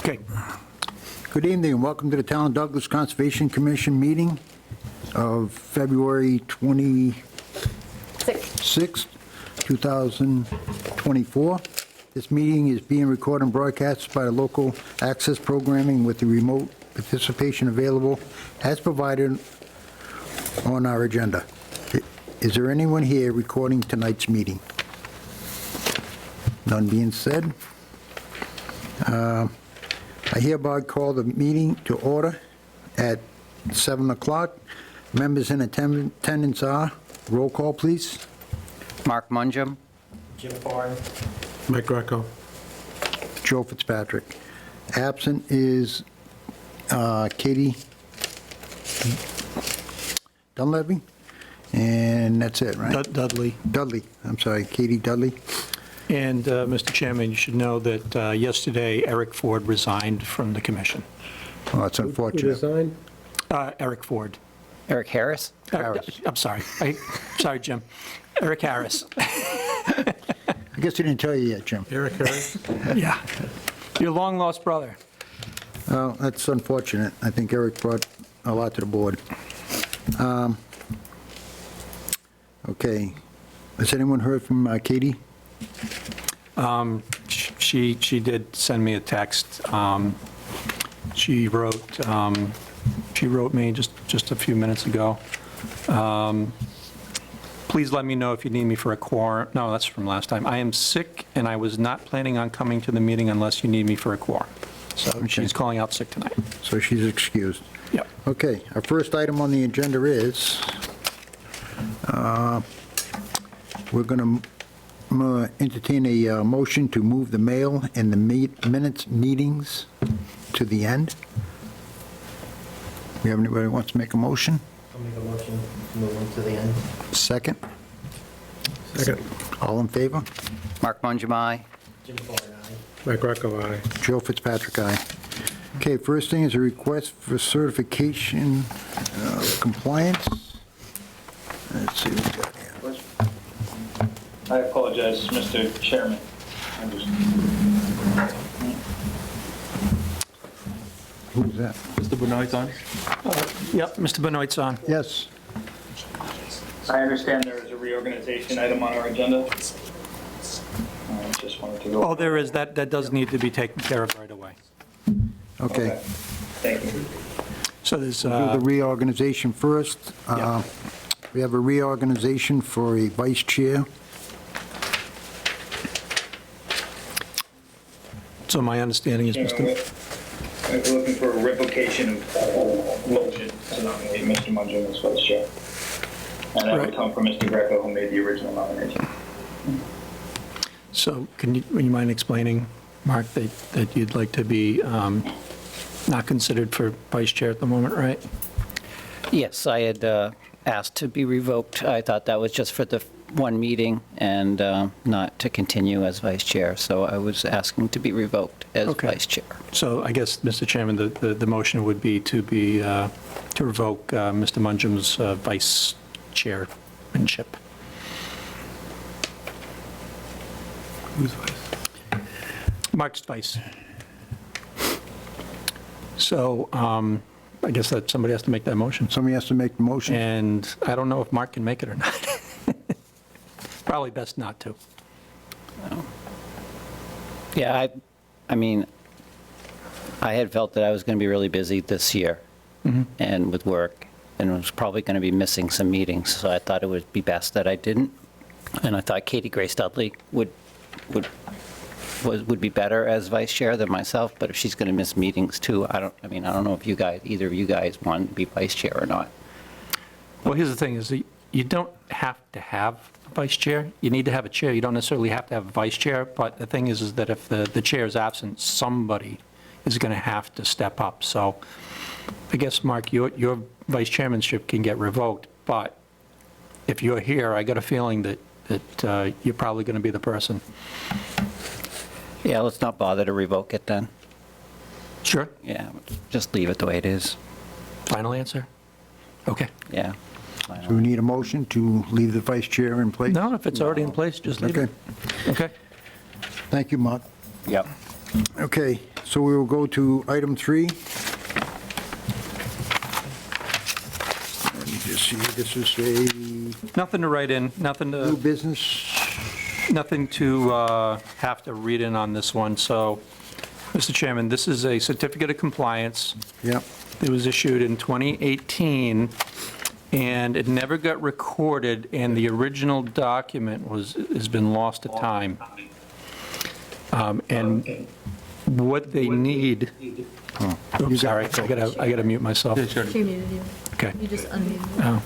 Okay. Good evening and welcome to the Town of Douglas Conservation Commission meeting of February 26th, 2024. This meeting is being recorded and broadcast by the local access programming with the remote participation available as provided on our agenda. Is there anyone here recording tonight's meeting? None being said. I hereby call the meeting to order at 7 o'clock. Members in attendance are, roll call, please. Mark Mungem. Jim Thorne. Mike Greco. Joe Fitzpatrick. Absent is Katie Dunleavy, and that's it, right? Dudley. Dudley, I'm sorry, Katie Dudley. And, Mr. Chairman, you should know that yesterday Eric Ford resigned from the commission. Oh, that's unfortunate. Resign? Eric Ford. Eric Harris. Harris. I'm sorry. Sorry, Jim. Eric Harris. I guess he didn't tell you yet, Jim. Eric Harris? Yeah. Your long-lost brother. Well, that's unfortunate. I think Eric brought a lot to the board. Okay. Has anyone heard from Katie? She did send me a text. She wrote me just a few minutes ago. Please let me know if you need me for a quorum. No, that's from last time. I am sick and I was not planning on coming to the meeting unless you need me for a quorum. So she's calling out sick tonight. So she's excused. Yep. Okay, our first item on the agenda is, we're going to entertain a motion to move the mail and the minutes meetings to the end. We have anybody who wants to make a motion? I'll make a motion to move them to the end. Second? Second. All in favor? Mark Mungem, aye. Jim Thorne, aye. Mike Greco, aye. Joe Fitzpatrick, aye. Okay, first thing is a request for certification of compliance. Let's see what we got here. I apologize, Mr. Chairman. I'm just- Who's that? Mr. Benoit's on? Yep, Mr. Benoit's on. Yes. I understand there is a reorganization item on our agenda. I just wanted to go. Oh, there is, that does need to be taken care of right away. Okay. Thank you. So there's, Do the reorganization first. Yeah. We have a reorganization for a vice chair. so my understanding is, We're looking for a revocation of motion to nominate Mr. Mungem as vice chair. And that Right. would come from Mr. Greco, who made the original nomination. So would you mind explaining, Mark, that you'd like to be not considered for vice chair at the moment, right? Yes, I had asked to be revoked. I thought that was just for the one meeting and not to continue as vice chair. So I was asking to be revoked as Okay. vice chair. So I guess, Mr. Chairman, the motion would be to revoke Mr. Mungem's vice chairmanship. Who's vice? Mark's vice. So I guess that somebody has to make that motion. Somebody has to make the motion. And I don't know if Mark can make it or not. Probably best not to. Yeah, I mean, I had felt that I was going to be really busy this year and with work, and was probably going to be missing some meetings, so I thought it would be best that I didn't. And I thought Katie Grace Dudley would be better as vice chair than myself, but if she's going to miss meetings too, I don't know if either of you guys want to be vice chair or not. Well, here's the thing, is that you don't have to have a vice chair. You need to have a chair. You don't necessarily have to have a vice chair, but the thing is that if the chair is absent, somebody is going to have to step up. So I guess, Mark, your vice chairmanship can get revoked, but if you're here, I got a feeling that you're probably going to be the person. Yeah, let's not bother to revoke it then. Sure. Yeah, just leave it the way it is. Final answer? Okay. Yeah. So we need a motion to leave the vice chair in place? No, if it's already in place, just leave it. Okay. Okay. Thank you, Mark. Yep. Okay, So we will go to item 3. Let me just see, this is a Nothing to write in, nothing new to, business. nothing to have to read in on this one. So, Mr. Chairman, this is a certificate of compliance. Yep. It was issued in 2018, and it never got recorded, and the original document has been lost to time. And what they need, oops, sorry, I gotta mute myself. Yeah, sure. She muted you. Okay, You just unmuted. oh.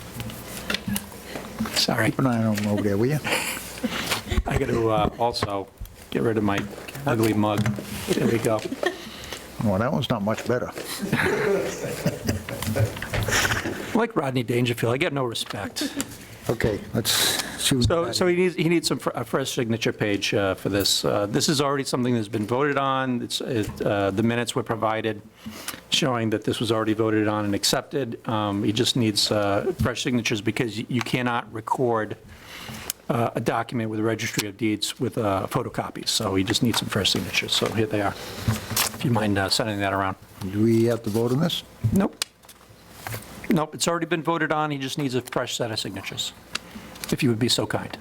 Sorry, Keep an eye on them over there, will you? I gotta also get rid of my ugly mug. There we go. Well, that one's not much better. Like Rodney Dangerfield, I get no respect. Okay, let's see. what we got So he needs a fresh signature page for this. This is already something that's been voted on. The minutes were provided showing that this was already voted on and accepted. He just needs fresh signatures because you cannot record a document with a registry of deeds with photocopies. So he just needs some fresh signatures. So here they are. If you mind sending that around. Do we have to vote on this? Nope. Nope, it's already been voted on. He just needs a fresh set of signatures, if you would be so kind.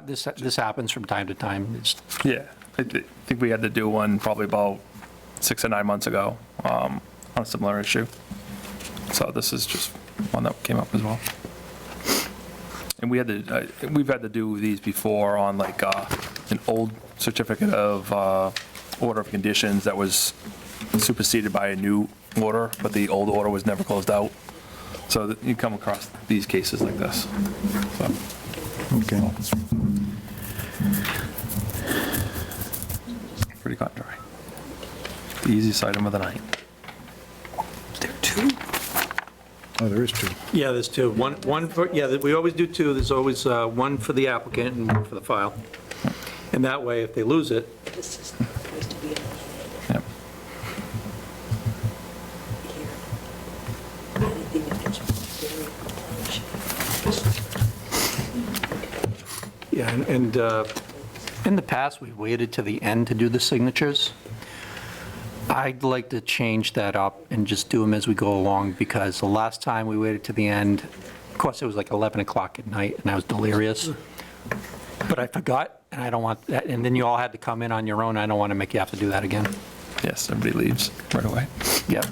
This happens from time to time. Yeah, I think we had to do one probably about 6 or 9 months ago on a similar issue. So this is just one that came up as well. And we had to, we've had to do these before on like an old certificate of order of conditions that was superseded by a new order, but the old order was never closed out. So that you come across these cases like this. So, Okay. pretty cut and dry. The easiest item of the night. Oh, there is 2. Yeah, there's two. One for, yeah, we always do two. There's always one for the applicant and one for the file. And that way, if they lose it, This is supposed to be here. Yep. Anything that gets very yeah, and in the past, we've waited to the end to do the signatures. I'd like to change that up and just do them as we go along, because the last time we waited to the end, of course, it was like 11 o'clock at night, and I was delirious. But I forgot, and I don't want that, and then you all had to come in on your own. I don't want to make you have to do that again. Yes, everybody leaves right away. Yep.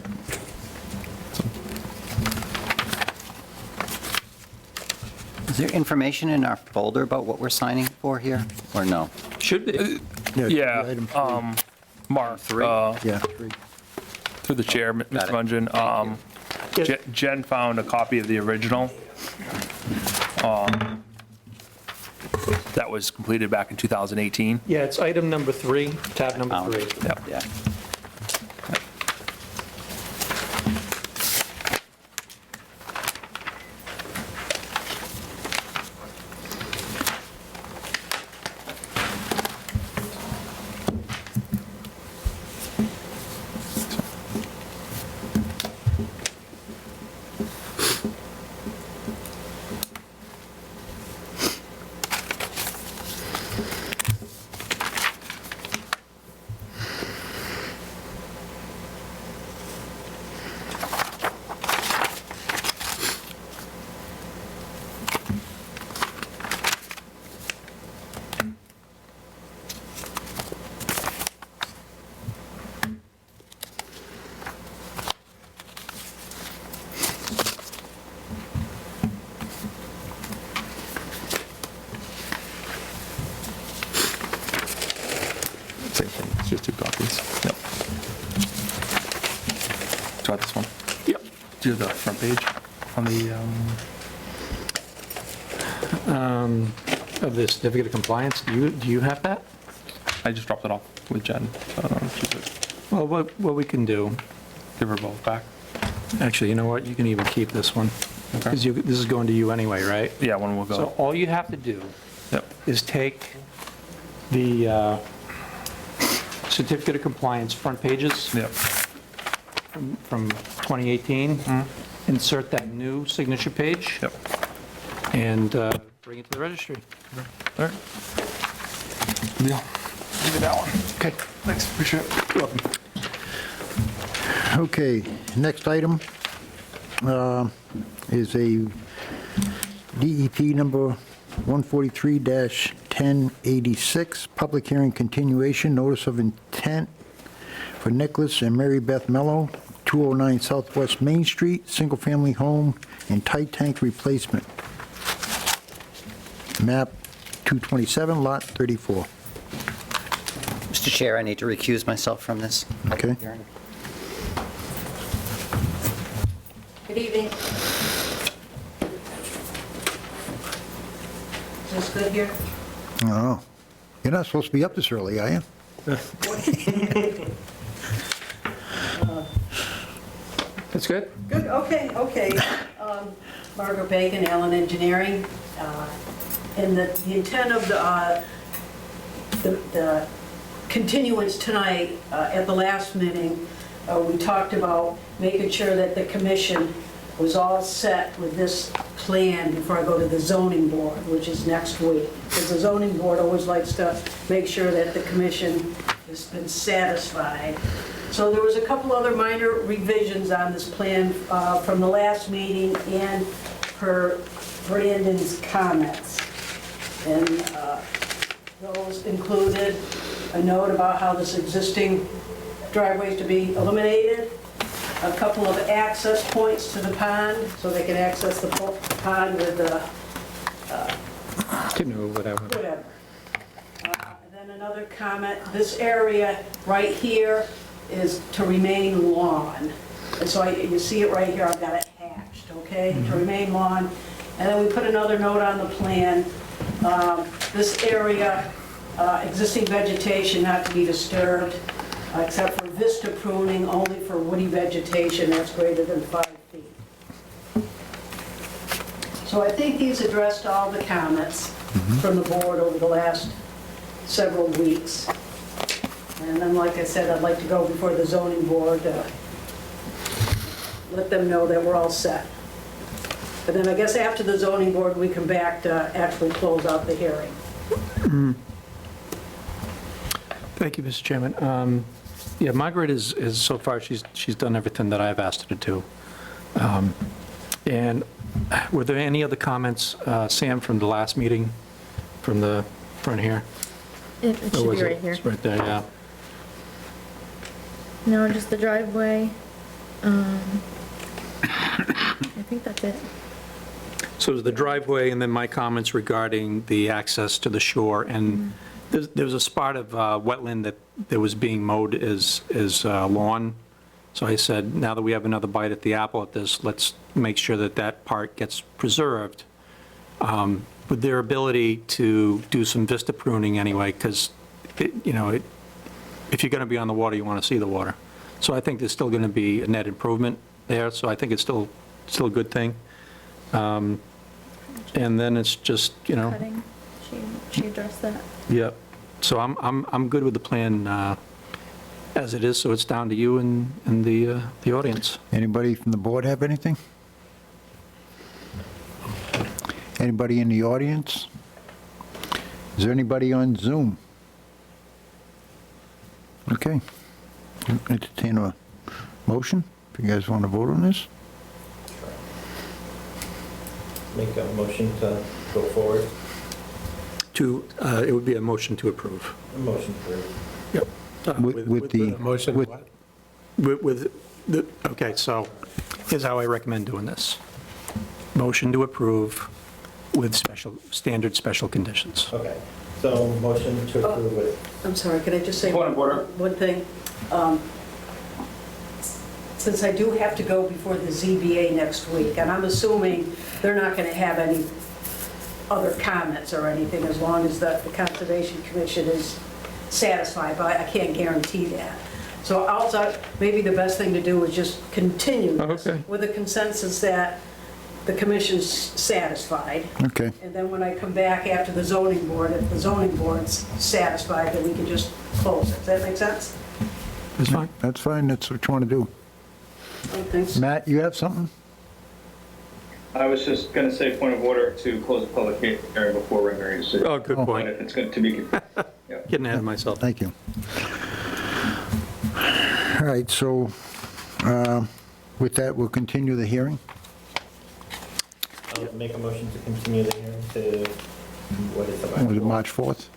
Is there information in our folder about what we're signing for here, or no? Should be. Yeah, item 3. Mark, Yeah, 3. through the chair, Got Mr. it. Mungian, Jen found a copy of the original that was completed back in 2018. Yeah, it's item number 3, tab number Found 3. it. Yep. Yeah. Same thing, it's just 2 copies. Yep. Do you want this one? Yep. Do you have the front page on the, Of the certificate of compliance, do you have that? I just dropped it off with Jen, so I don't know if she's would Well, what we can do, give her both back. actually, you know what, you can even keep this one, Okay. because this is going to you anyway, right? Yeah, one will So go. all you have to do Yep. is take the certificate of compliance front pages Yep. from 2018, insert that new signature page, Yep. and bring it to the registry. All right. Deal. give you that one. Okay. Thanks, appreciate it. You're welcome. Okay, next item is a DEP number 143-1086, public hearing continuation, notice of intent for Nicholas and Mary Beth Mello, 209 Southwest Main Street, single-family home and tight tank replacement. Map 227, lot 34. Mr. Chair, I need to recuse myself from this. Okay. hearing. Good evening. Is this good here? Oh, you're not supposed to be up this early, are you? That's good? Good, okay. Margaret Bacon, Allen Engineering. And the intent of the continuance tonight, at the last meeting, we talked about making sure that the commission was all set with this plan before I go to the zoning board, which is next week. Because the zoning board always likes to make sure that the commission has been satisfied. So there was a couple other minor revisions on this plan from the last meeting and per Brandon's comments. And those included a note about how this existing driveway is to be eliminated, a couple of access points to the pond, so they can access the pond with the Canoe, whatever. whatever. And then another comment, this area right here is to remain lawn. And so you see it right here, I've got it hatched, okay? To remain lawn. And then we put another note on the plan, this area, existing vegetation not to be disturbed, except for vista pruning, only for woody vegetation that's greater than 5 feet. So I think these addressed all the comments from the board over the last several weeks. And then, like I said, I'd like to go before the zoning board, let them know that we're all set. But then I guess after the zoning board, we come back to actually close out the hearing. Thank you, Mr. Chairman. Yeah, Margaret is so far, she's done everything that I've asked her to do. And were there any other comments, Sam, from the last meeting, from the front here? It Or should was be it- right here. It's right there, yeah. No, just the driveway. I think that's it. So it was the driveway and then my comments regarding the access to the shore. And there was a spot of wetland that was being mowed as lawn. So I said, now that we have another bite at the apple at this, let's make sure that that part gets preserved. With their ability to do some vista pruning anyway, because, if you're going to be on the water, you want to see the water. So I think there's still going to be a net improvement there, so I think it's still a good thing. And then it's just, Cutting. She addressed that. yeah. So I'm good with the plan as it is, so it's down to you and the audience. Anybody from the board have anything? Anybody in the audience? Is there anybody on Zoom? Okay. Entertain a motion, if you guys want to vote on this. Make a motion to go forward. It would be a motion to approve. A motion approved. Yep. With the- Motion with- what? With the, okay, so here's how I recommend doing this. Motion to approve with standard special conditions. Okay, so motion to approve it. I'm sorry, can I just say Point of order. one thing? Since I do have to go before the ZBA next week, and I'm assuming they're not going to have any other comments or anything as long as the Conservation Commission is satisfied, but I can't guarantee that. So also, maybe the best thing to do is just continue this Okay. with a consensus that the commission's satisfied. Okay. And then when I come back after the zoning board, if the zoning board's satisfied, then we can just close it. Does that make sense? That's fine. That's fine, that's what you want to do. Thanks. Matt, you have something? I was just going to say point of order to close the public hearing before rendering a decision. Oh, good But point. it's going to be, yeah. Getting ahead of myself. Thank you. All right, so with that, we'll continue the hearing. I'll make a motion to continue the hearing to, what is Was it it? March 4th?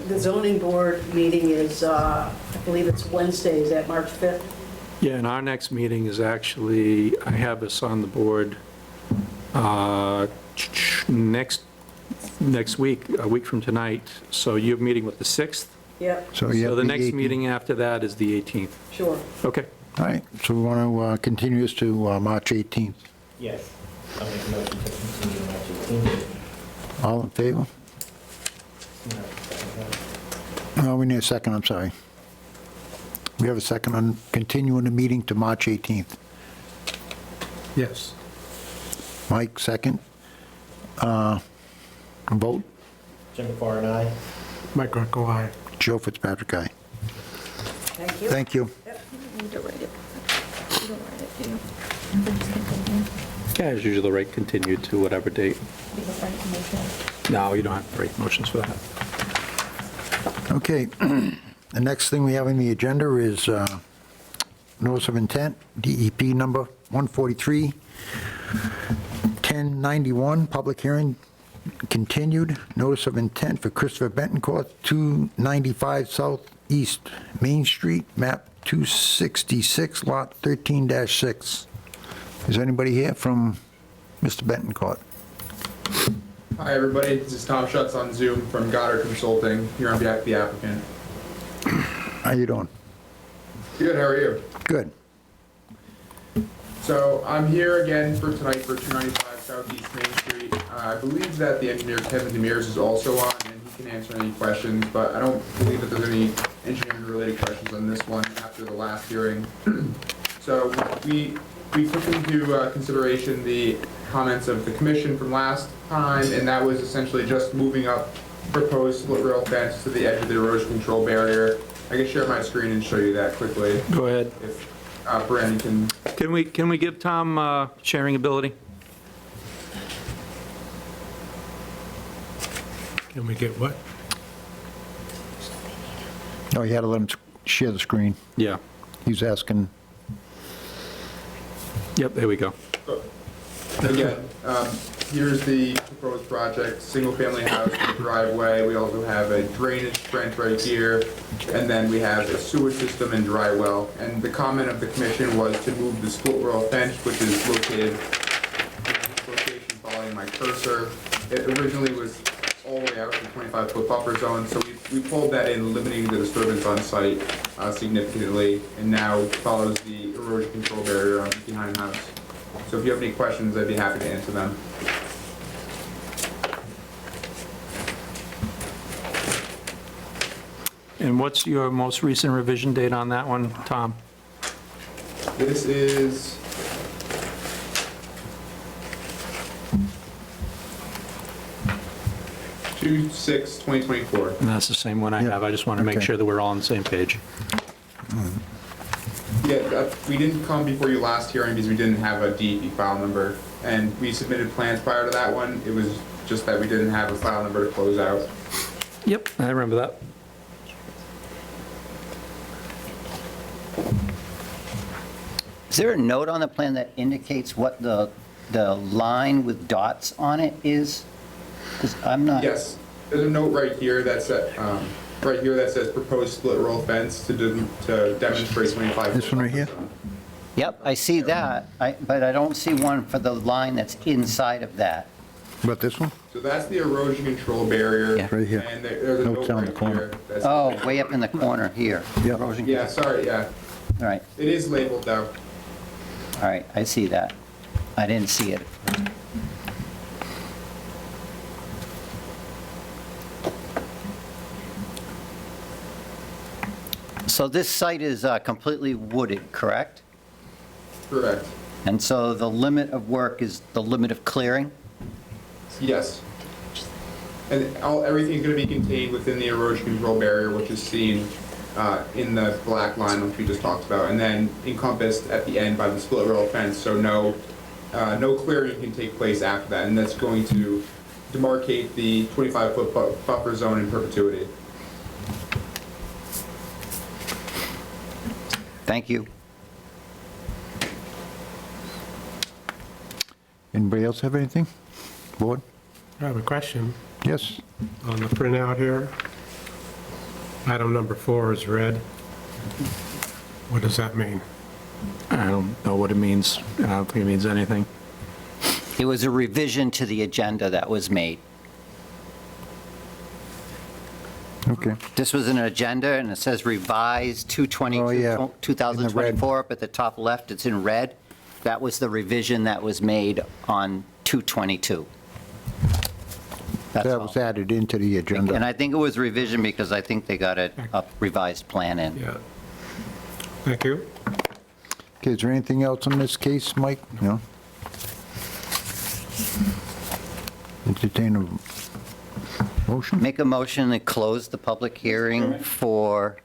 The zoning board meeting is, I believe it's Wednesday, is that March 5th? Yeah, and our next meeting is actually, I have us on the board next week, a week from tonight. So you're meeting with the 6th? Yep, So you So have the next 18th. meeting after that is the 18th. sure. Okay. All right, so we want to continue this to March 18th. Yes. I'll make a motion to continue March 18th. All in favor? No, we need a second, I'm sorry. We have a second on continuing the meeting to March 18th. Yes. Mike, second. Vote? Jim Farr and I. Mike Greco, aye. Joe Fitzpatrick, aye. Thank you. Thank you. You don't need to write it. You don't write it, do you? Or just continue? Yeah, it's usually right, continued to whatever date. You don't write a motion. No, you don't have to write motions for that. Okay, the next thing we have on the agenda is notice of intent, DEP number 143, 1091, public hearing continued. Notice of intent for Christopher Betancourt, 295 Southeast Main Street, map 266, lot 13-6. Is anybody here from Mr. Betancourt? Hi, everybody. This is Tom Schutz on Zoom from Goddard Consulting, here on behalf of the applicant. How you doing? Good, how are you? Good. So I'm here again for tonight for 295 Southeast Main Street. I believe that the engineer Kevin Demers is also on, and he can answer any questions, but I don't believe that there's any engineering-related questions on this one after the last hearing. So we took into consideration the comments of the commission from last time, and that was essentially just moving up proposed split rail fence to the edge of the erosion control barrier. I can share my screen and show you that quickly Go ahead. if Brandon can. Can we give Tom sharing ability? Can we get what? No, you had to let him share the screen. Yeah. He's asking. Yep, there we go. Again, here's the proposed project, single-family house with driveway. We also have a drainage trench right here, and then we have a sewer system and dry well. And the comment of the commission was to move the split rail fence, which is located in this location following my cursor. It originally was all the way out to the 25-foot buffer zone, so we pulled that in, limiting the disturbance on site significantly, and now follows the erosion control barrier behind the house. So if you have any questions, I'd be happy to answer them. And what's your most recent revision date on that one, Tom? This is June 6, 2024. And that's the same one I Yeah, have. I just want to make okay. sure that we're all on the same page. Yeah, we didn't come before you last hearing because we didn't have a DEP file number, and we submitted plans prior to that one. It was just that we didn't have a file number to close out. Yep, I remember that. Is there a note on the plan that indicates what the line with dots on it is? Because I'm not. Yes, there's a note right here that says proposed split rail fence to demonstrate 25. This one right here? Yep, I see that, but I don't see one for the line that's inside of that. About this one? So that's the erosion control barrier. Yeah. Right here. And there's a Note's note down right the corner. here. that says- Oh, way up in the corner here. Yep. Erosion Yeah, control. sorry, yeah. All right, It is labeled though. all right, I see that. I didn't see it. So this site is completely wooded, correct? Correct. And so the limit of work is the limit of clearing? Yes. And everything's going to be contained within the erosion control barrier, which is seen in the black line, which we just talked about, and then encompassed at the end by the split rail fence, so no no clearing can take place after that, and that's going to demarcate the 25-foot buffer zone in perpetuity. Thank you. Anybody else have anything? Board? I have a question. Yes? On the printout here, item number 4 is red. What does that mean? I don't know what it means. I don't think it means anything. It was a revision to the agenda that was made. Okay. This was an agenda, and it says revised Oh, yeah. 2024, up at the top left, it's in red. That was the revision that was made on 2/22. That's That all. was added into the And agenda. I think it was revision because I think they got a revised plan in. Yeah. Thank you. Okay, is there anything else on this case, Mike? No? Entertain a motion? Make a motion to close the public hearing for,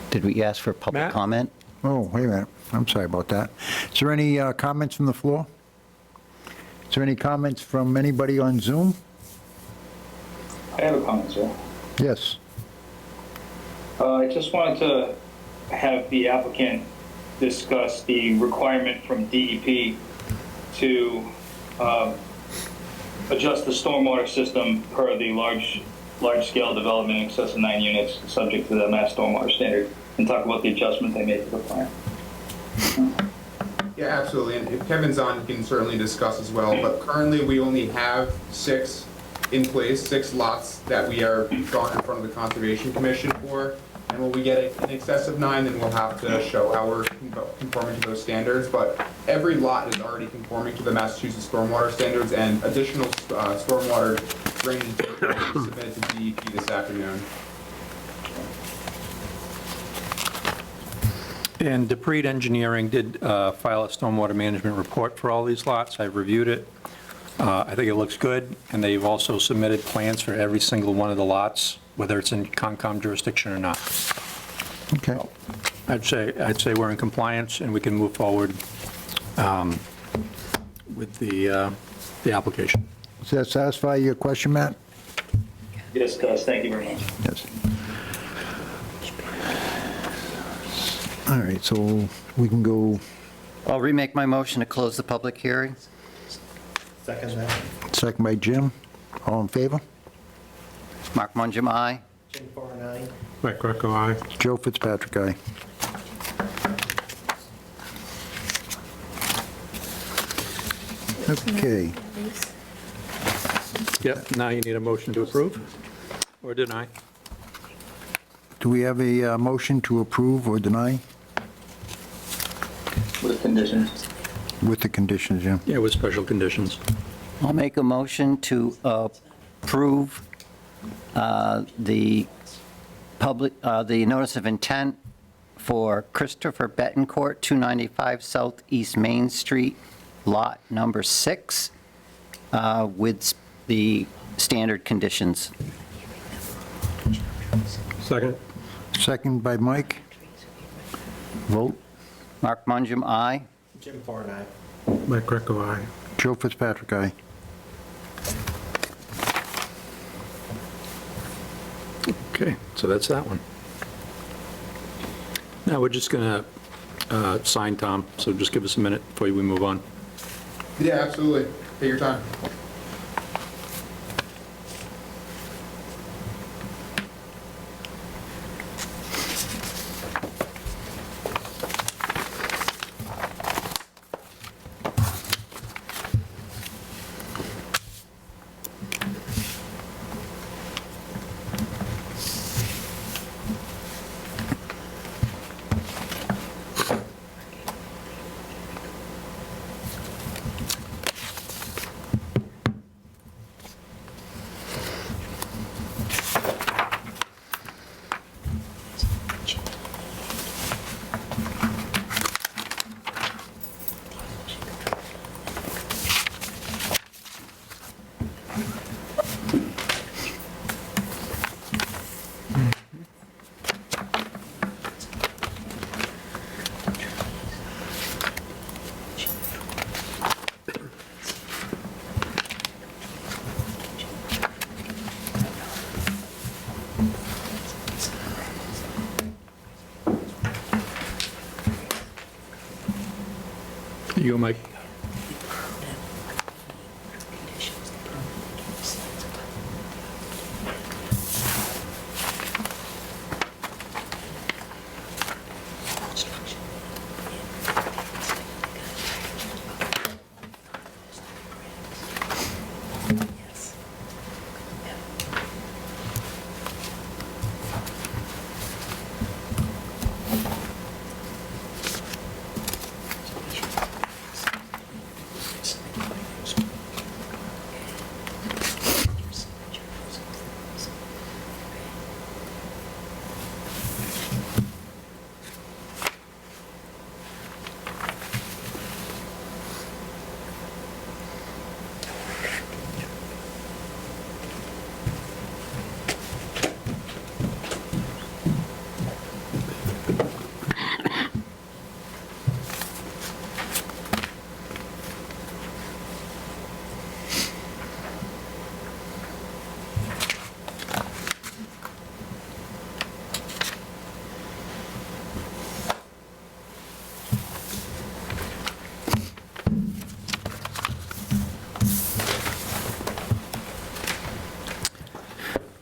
did we ask for public Matt? comment? Oh, wait a minute. I'm sorry about that. Is there any comments from the floor? Is there any comments from anybody on Zoom? I have a comment, sir. Yes. I just wanted to have the applicant discuss the requirement from DEP to adjust the stormwater system per the large-scale development in excess of 9 units, subject to the Mass Stormwater Standard, and talk about the adjustment they made to the plan. Yeah, absolutely, and if Kevin's on, he can certainly discuss as well, but currently we only have 6 in place, 6 lots that we are brought in front of the Conservation Commission for, and when we get in excess of 9, then we'll have to show how we're conforming to those standards, but every lot is already conforming to the Massachusetts stormwater standards, and additional stormwater drainage will be submitted to DEP this afternoon. And Dupreet Engineering did file a stormwater management report for all these lots. I've reviewed it. I think it looks good, and they've also submitted plans for every single one of the lots, whether it's in Concom jurisdiction or not. Okay. I'd say we're in compliance, and we can move forward with the application. Does that satisfy your question, Matt? Yes, it does. Thank you very much. Yes. All right, so we can go I'll remake my motion to close the public hearing. Second that. second by Jim. All in favor? Mark Mungem, aye. Jim Farr, aye. Mike Greco, aye. Joe Fitzpatrick, aye. Okay, Yep, now you need a motion to approve, or deny? do we have a motion to approve or deny With conditions. with the conditions, Jim? Yeah, with special conditions. I'll make a motion to approve the the notice of intent for Christopher Betancourt, 295 Southeast Main Street, lot number 6, with the standard conditions. Second. Second by Mike. Vote. Mark Mungem, aye. Jim Farr, aye. Mike Greco, aye. Joe Fitzpatrick, aye. Okay, so that's that one. Now, we're just going to sign, Tom, so just give us a minute before we move on. Yeah, absolutely. Take your time. You go, Mike.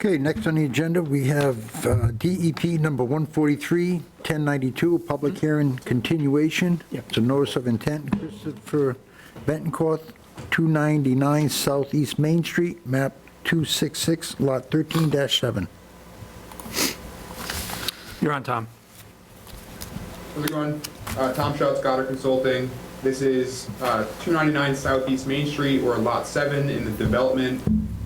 Okay, next on the agenda, we have DEP number 143, 1092, a public hearing continuation. Yep. It's a notice of intent, Christopher Betancourt, 299 Southeast Main Street, map 266, lot 13-7. You're on, Tom. How's it going? Tom Schutz, Goddard Consulting. This is 299 Southeast Main Street, or Lot 7 in the development.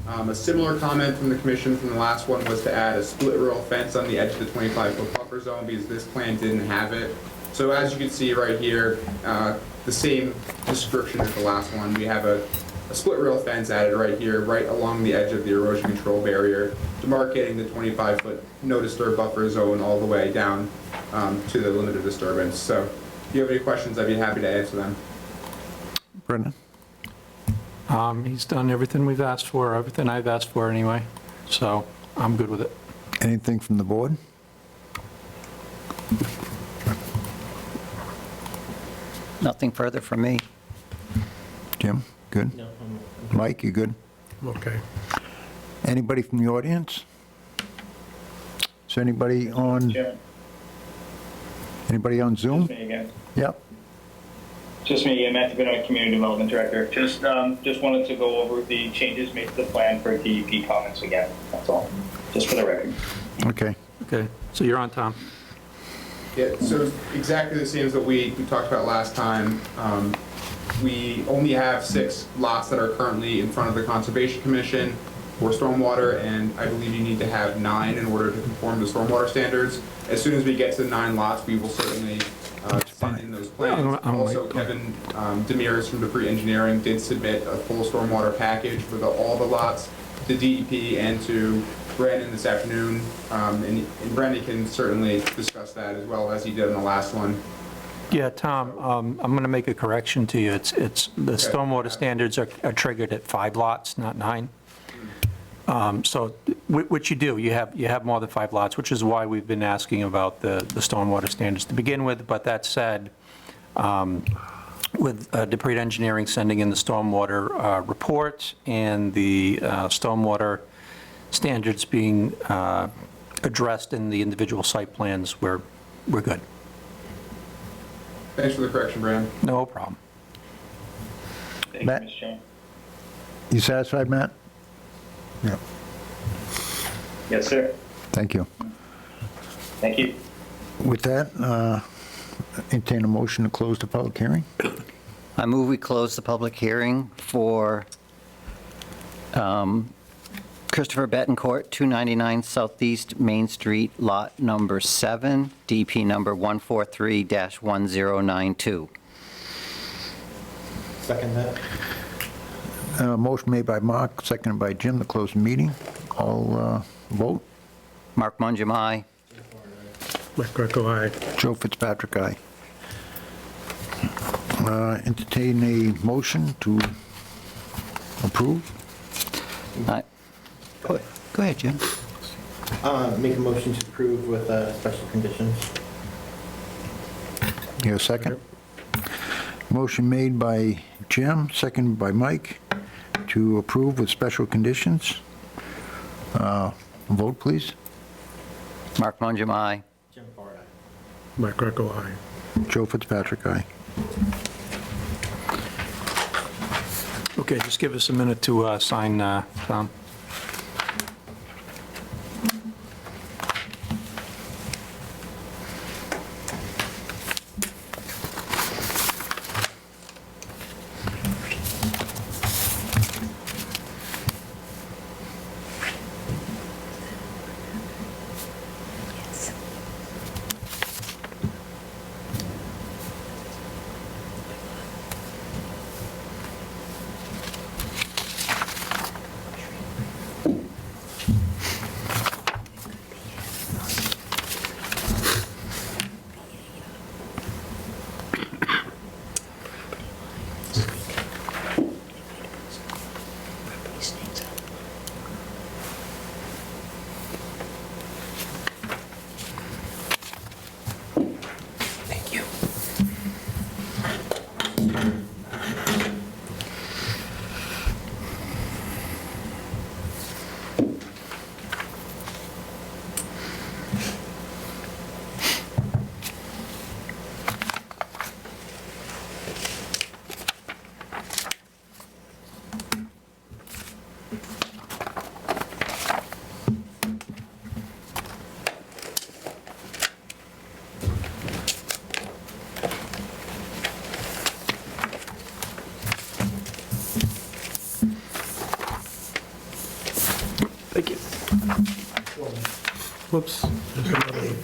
A similar comment from the commission from the last one was to add a split rail fence on the edge of the 25-foot buffer zone because this plan didn't have it. So as you can see right here, the same description as the last one. We have a split rail fence added right here, right along the edge of the erosion control barrier, demarcating the 25-foot no disturb buffer zone all the way down to the limit of disturbance. So if you have any questions, I'd be happy to answer them. Brendan? He's done everything we've asked for, everything I've asked for anyway, so I'm good with it. Anything from the board? Nothing further from me. Jim, good? No, I'm Mike, you good? Okay. Anybody from the audience? Is there anybody on Chairman, Zoom? just me again. Yep. Just me again, Matthew Benoit, Community Development Director. Just wanted to go over the changes made to the plan for DEP comments again, that's all, just for the record. Okay. Okay, so you're on, Tom. Yeah, so it's exactly the same as what we talked about last time. We only have 6 lots that are currently in front of the Conservation Commission for stormwater, and I believe you need to have 9 in order to conform to stormwater standards. As soon as we get to the 9 lots, we will certainly send in those plans. I'm Also, like- Kevin Demers from Dupree Engineering did submit a full stormwater package for all the lots to DEP and to Brandon this afternoon, and Brandon can certainly discuss that as well as he did on the last one. Yeah, Tom, I'm going to make a correction to you. It's the stormwater standards are triggered at 5 lots, not 9. So what you do, you have more than 5 lots, which is why we've been asking about the stormwater standards to begin with. But that said, with Dupree Engineering sending in the stormwater report and the stormwater standards being addressed in the individual site plans, we're good. Thanks for the correction, Brandon. No problem. Thank Matt? you, Mr. Chairman. You satisfied, Matt? Yeah. Yes, sir. Thank you. Thank you. With that, entertain a motion to close the public hearing. I move we close the public hearing for Christopher Betancourt, 299 Southeast Main Street, lot number 7, DP number 143-1092. second that. Motion made by Mark, seconded by Jim to close the meeting. All vote. Mark Mungem, aye. Mike Greco, aye. Joe Fitzpatrick, aye. Entertain a motion to approve. Go ahead, Jim. Make a motion to approve with special conditions. Here, second. Motion made by Jim, seconded by Mike, to approve with special conditions. Vote, please. Mark Mangum, aye. Jim Ford, aye. Mike Greco, aye. Joe Fitzpatrick, aye. Okay, just give us a minute to sign, Tom. Thank you. Thank you. Whoops. There's another one.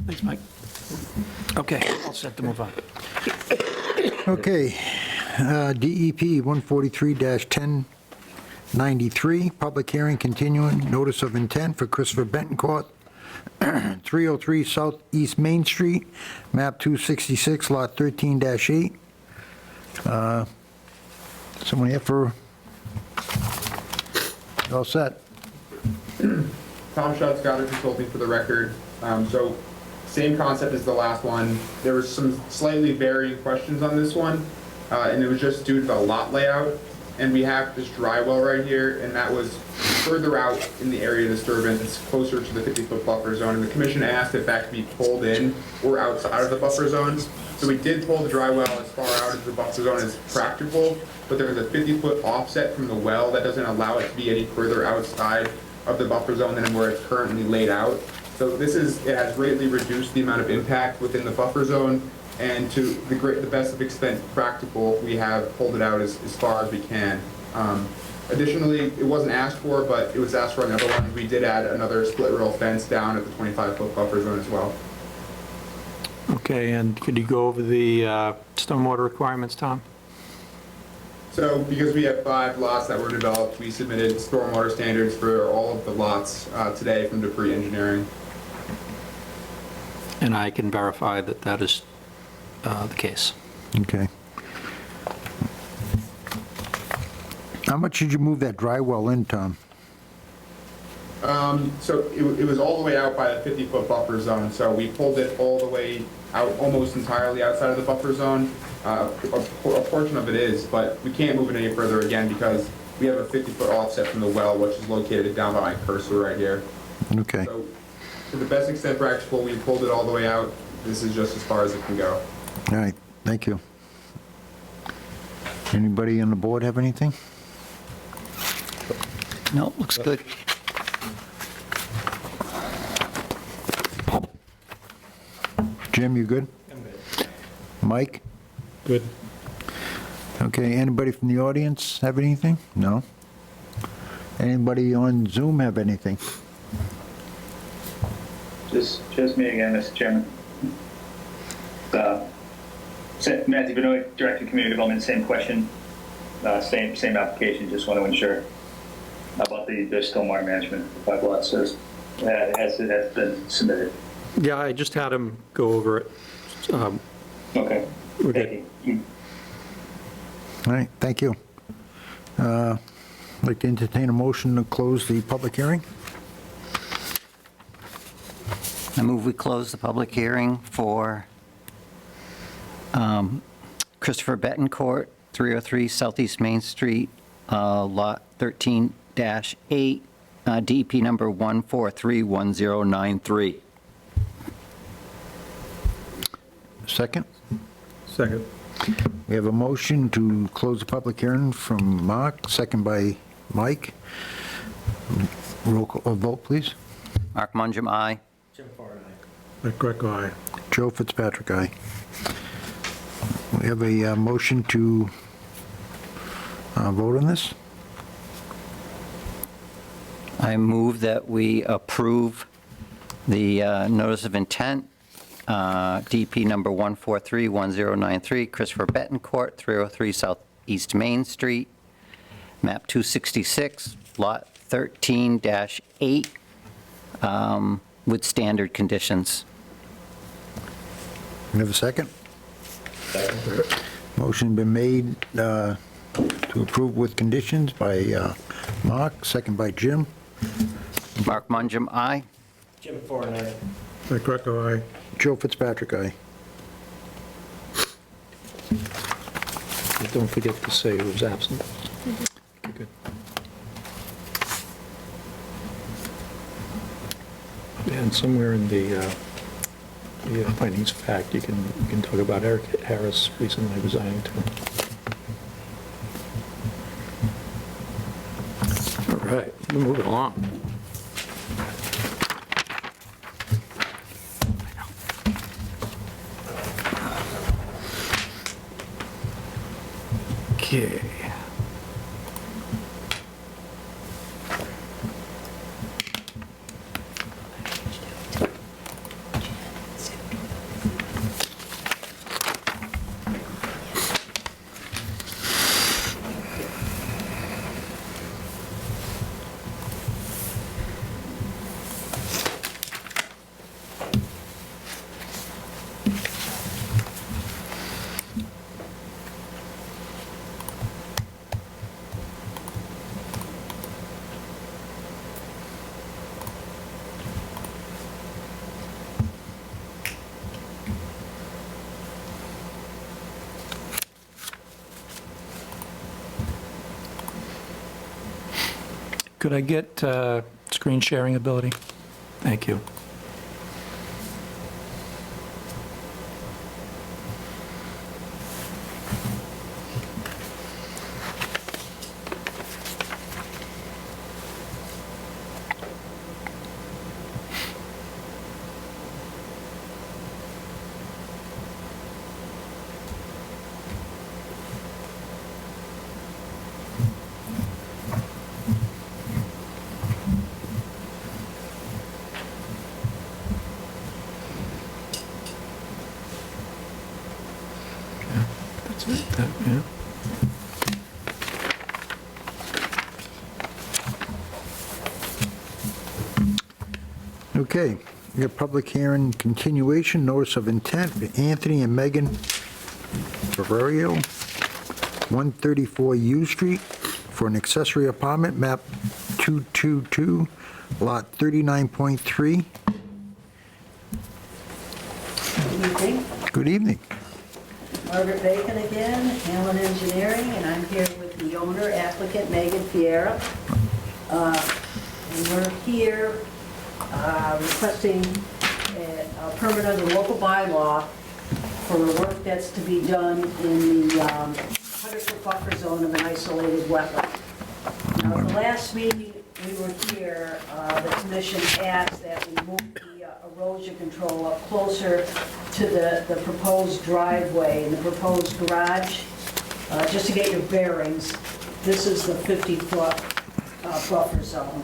Thanks, Mike. Okay, all set to move on. Okay, DEP 143-1093, public hearing continuing, notice of intent for Christopher Betancourt, 303 Southeast Main Street, map 266, lot 13-8. Someone here for, all set? Tom Schutz, Goddard Consulting for the record. So same concept as the last one. There was some slightly varying questions on this one, and it was just due to the lot layout. And we have this dry well right here, and that was further out in the area of disturbance. It's closer to the 50-foot buffer zone, and the commission asked if that could be pulled in or outside of the buffer zone. So we did pull the dry well as far out as the buffer zone as practical, but there was a 50-foot offset from the well that doesn't allow it to be any further outside of the buffer zone than where it's currently laid out. So it has greatly reduced the amount of impact within the buffer zone, and to the best of extent practical, we have pulled it out as far as we can. Additionally, it wasn't asked for, but it was asked for on the other one. We did add another split rail fence down at the 25-foot buffer zone as well. Okay, and could you go over the stormwater requirements, Tom? So because we have 5 lots that were developed, we submitted stormwater standards for all of the lots today from Dupree Engineering. And I can verify that that is the case. Okay. How much did you move that dry well in, Tom? So it was all the way out by the 50-foot buffer zone, so we pulled it all the way out, almost entirely outside of the buffer zone. A portion of it is, but we can't move it any further again because we have a 50-foot offset from the well, which is located down by my cursor right here. Okay. So to the best extent practical, we pulled it all the way out. This is just as far as it can go. All right, thank you. Anybody on the board have anything? No, looks good. Jim, you good? I'm good. Mike? Good. Okay, anybody from the audience have anything? No? Anybody on Zoom have anything? Just me again, Mr. Chairman. Matthew Benoit, Director of Community Development, same question, same application, just want to ensure about the stormwater management, the 5 lots, has been submitted. Yeah, I just had him go over it. Okay, We're thank good. you. All right, thank you. I'd like to entertain a motion to close the public hearing. I move we close the public hearing for Christopher Betancourt, 303 Southeast Main Street, Lot 13-8, DEP number 1431093. Second? Second. We have a motion to close the public hearing from Mark, second by Mike. Roll call, vote, please. Mark Mungem, aye. Jim Farr, aye. Rick Greco, aye. Joe Fitzpatrick, aye. We have a motion to vote on this. I move that we approve the notice of intent, DP number 1431093, Christopher Betancourt, 303 Southeast Main Street, map 266, lot 13-8, with standard conditions. We have a second? Motion been made to approve with conditions by Mark, second by Jim. Mark Mungem, aye. Jim Farr, aye. Rick Greco, aye. Joe Fitzpatrick, aye. Don't forget to say who's absent. Okay, good. And somewhere in the findings of fact, you can talk about Eric Harris recently resigning too. All right, we're moving along. Okay. Could I get screen sharing ability? Thank you. That's it, yeah. Okay, we got public hearing continuation, notice of intent for Anthony and Megan Ferrario, 134 U Street, for an accessory apartment, map 222, lot 39.3. Good evening. Good evening. Margaret Bacon again, Allen Engineering, and I'm here with the owner, applicant Megan Fiera. And we're here requesting a permit under local bylaw for work that's to be done in the 100-foot buffer zone of an isolated wetland. Now, at the last meeting we were here, the commission asked that we move the erosion control up closer to the proposed driveway and the proposed garage. Just to get your bearings, this is the 50-foot buffer zone.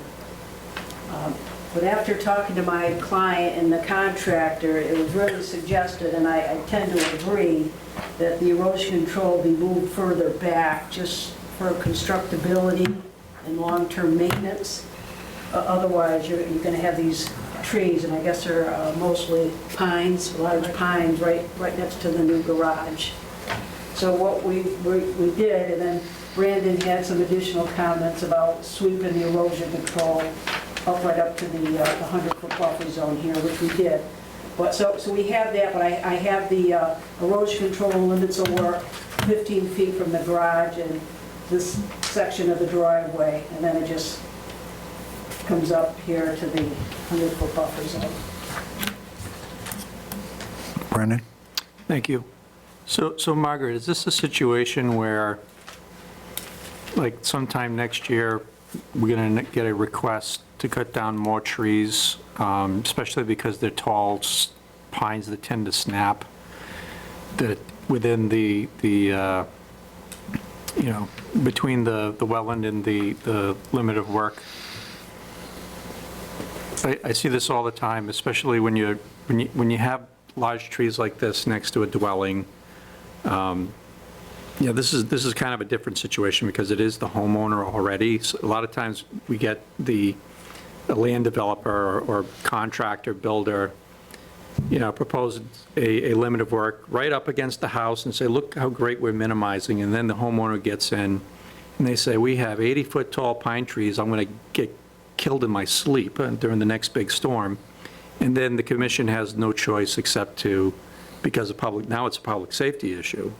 But after talking to my client and the contractor, it was really suggested, and I tend to agree, that the erosion control be moved further back just for constructability and long-term maintenance. Otherwise, you're going to have these trees, and I guess they're mostly pines, large pines, right next to the new garage. So what we did, and then Brandon had some additional comments about sweeping the erosion control right up to the 100-foot buffer zone here, which we did. But so we have that, but I have the erosion control limits of work 15 feet from the garage and this section of the driveway, and then it just comes up here to the 100-foot buffer zone. Brendan? Thank you. So Margaret, is this a situation where, like, sometime next year, we're going to get a request to cut down more trees, especially because they're tall pines that tend to snap, that within the you know, between the wetland and the limit of work? I see this all the time, especially when you have large trees like this next to a dwelling. Yeah, this is kind of a different situation because it is the homeowner already. So a lot of times we get a land developer or contractor, builder, you know, propose a limit of work right up against the house and say, look how great we're minimizing. And then the homeowner gets in and they say, we have 80-foot tall pine trees. I'm going to get killed in my sleep during the next big storm. And then the commission has no choice except to, because now it's a public safety issue,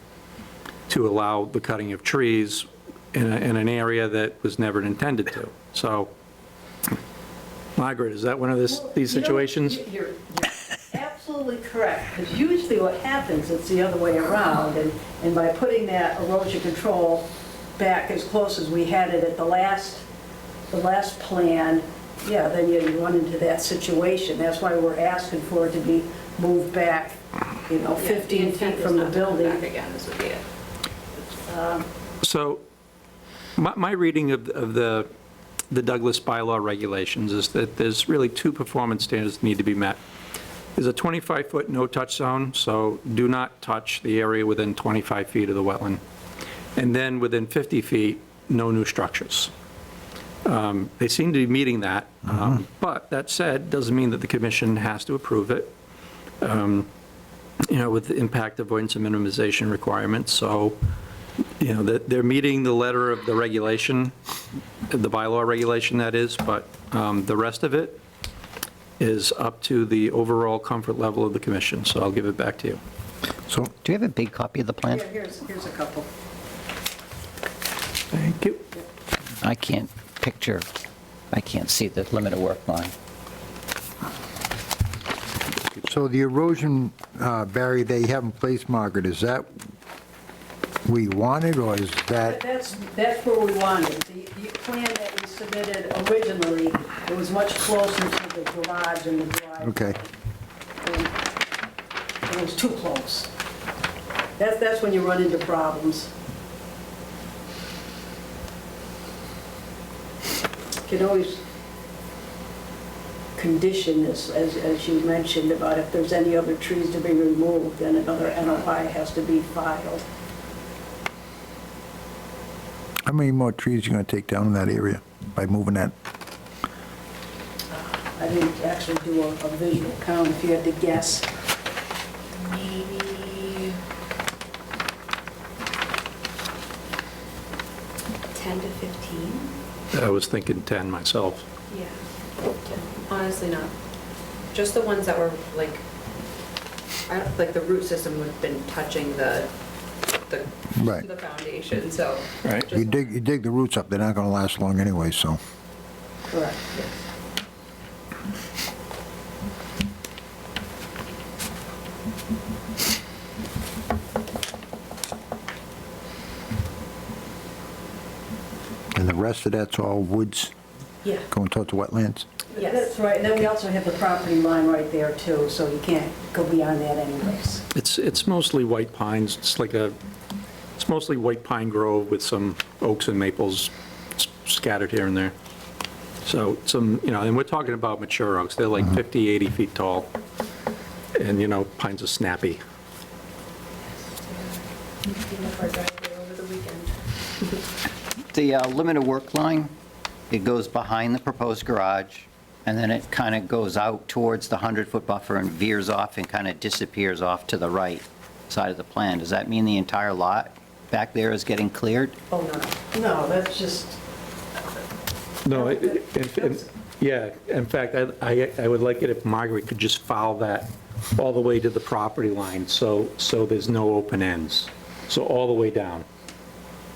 to allow the cutting of trees in an area that was never intended to. So, Margaret, is that one of these situations? You're absolutely correct, because usually what happens, it's the other way around, and by putting that erosion control back as close as we had it at the last plan, yeah, then you run into that situation. That's why we're asking for it to be moved back, you know, 15 feet from the building. Back again, this would be it. So, my reading of the Douglas bylaw regulations is that there's really two performance standards that need to be met. There's a 25-foot no-touch zone, so do not touch the area within 25 feet of the wetland. And then within 50 feet, no new structures. They seem to be meeting that, but that said, doesn't mean that the commission has to approve it, you know, with the impact avoidance and minimization requirements. So, you know, they're meeting the letter of the regulation, the bylaw regulation that is, but the rest of it is up to the overall comfort level of the commission. So I'll give it back to you. So, Do you have a big copy of the plan? Yeah, here's a couple. Thank you. I can't see the limit of work line. so the erosion barrier they have in place, Margaret, is that we wanted, or is that, That's where we wanted. The plan that we submitted originally, it was much closer to the garage and the driveway. okay. And it was too close. That's when you run into problems. You can always condition this, as you mentioned, about if there's any other trees to be removed, then another NOI has to be filed. How many more trees you going to take down in that area by moving that? I didn't actually do a visual count, if you had to guess. Maybe 10 to 15? I was thinking 10 myself. Yeah. Honestly, not. Just the ones that were like the root system would have been touching the Right. the foundation, so. Right. You dig the roots up, they're not going to last long anyway, so. Correct. And the rest of that's all woods Yeah. going towards the wetlands? Yes. That's right, and then we also have the property line right there too, so you can't go beyond that anyways. It's mostly white pines. It's mostly white pine grove with some oaks and maples scattered here and there. So some, and we're talking about mature oaks, they're like 50, 80 feet tall, and, pines are snappy. Cleaned up our driveway over the weekend. The limit of work line, it goes behind the proposed garage, and then it kind of goes out towards the 100-foot buffer and veers off and kind of disappears off to the right side of the plan. Does that mean the entire lot back there is getting cleared? Oh, no, no, that's just, No, yeah, in fact, I would like it if Margaret could just follow that all the way to the property line, so there's no open ends. So all the way down.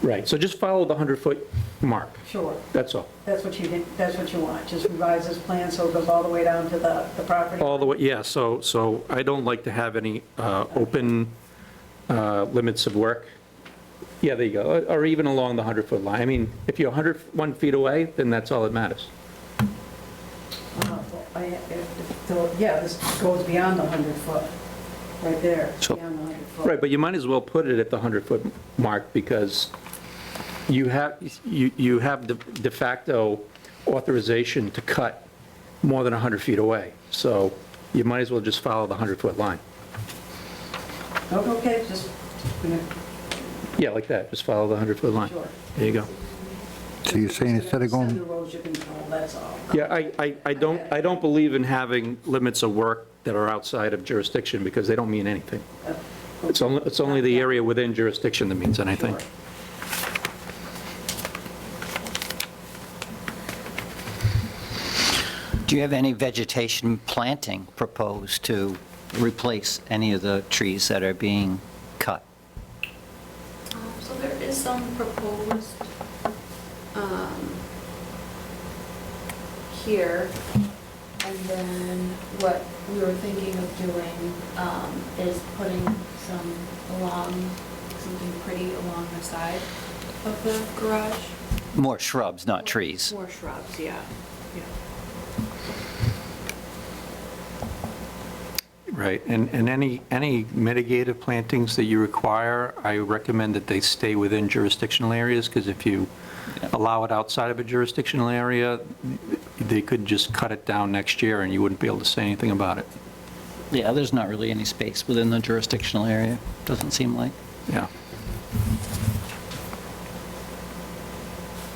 Right, so just follow the 100-foot mark, sure. that's all. That's what you want, just revise this plan so it goes all the way down to the property. All the way, yeah, so I don't like to have any open limits of work. Yeah, there you go, or even along the 100-foot line. I mean, if you're 101 feet away, then that's all that matters. Yeah, this goes beyond the 100-foot, right there, So- beyond the 100-foot. Right, but you might as well put it at the 100-foot mark, because you have de facto authorization to cut more than 100 feet away. So you might as well just follow the 100-foot line. Okay, just, Yeah, like that, just follow the 100-foot line. sure. There you go. So you're saying instead of Send going, the erosion control, that's all. Yeah, I don't believe in having limits of work that are outside of jurisdiction, because they don't mean anything. It's only the area within jurisdiction that means anything. Sure. Do you have any vegetation planting proposed to replace any of the trees that are being cut? So there is some proposed here, and then what we were thinking of doing is putting something pretty along the side of the garage. More shrubs, not trees. More shrubs, yeah. Right, and any mitigated plantings that you require, I recommend that they stay within jurisdictional areas, because if you allow it outside of a jurisdictional area, they could just cut it down next year and you wouldn't be able to say anything about it. Yeah, there's not really any space within the jurisdictional area, doesn't seem like. Yeah.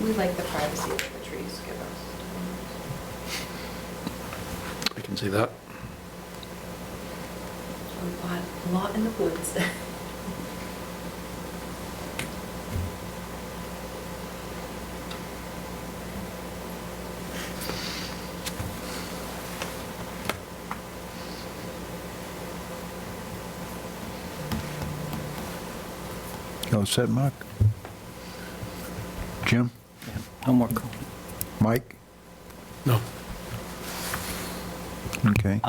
We like the privacy that the trees give us. I can see that. A lot in the woods. you all set, Mark? Jim? No more. co- Mike? No. Okay.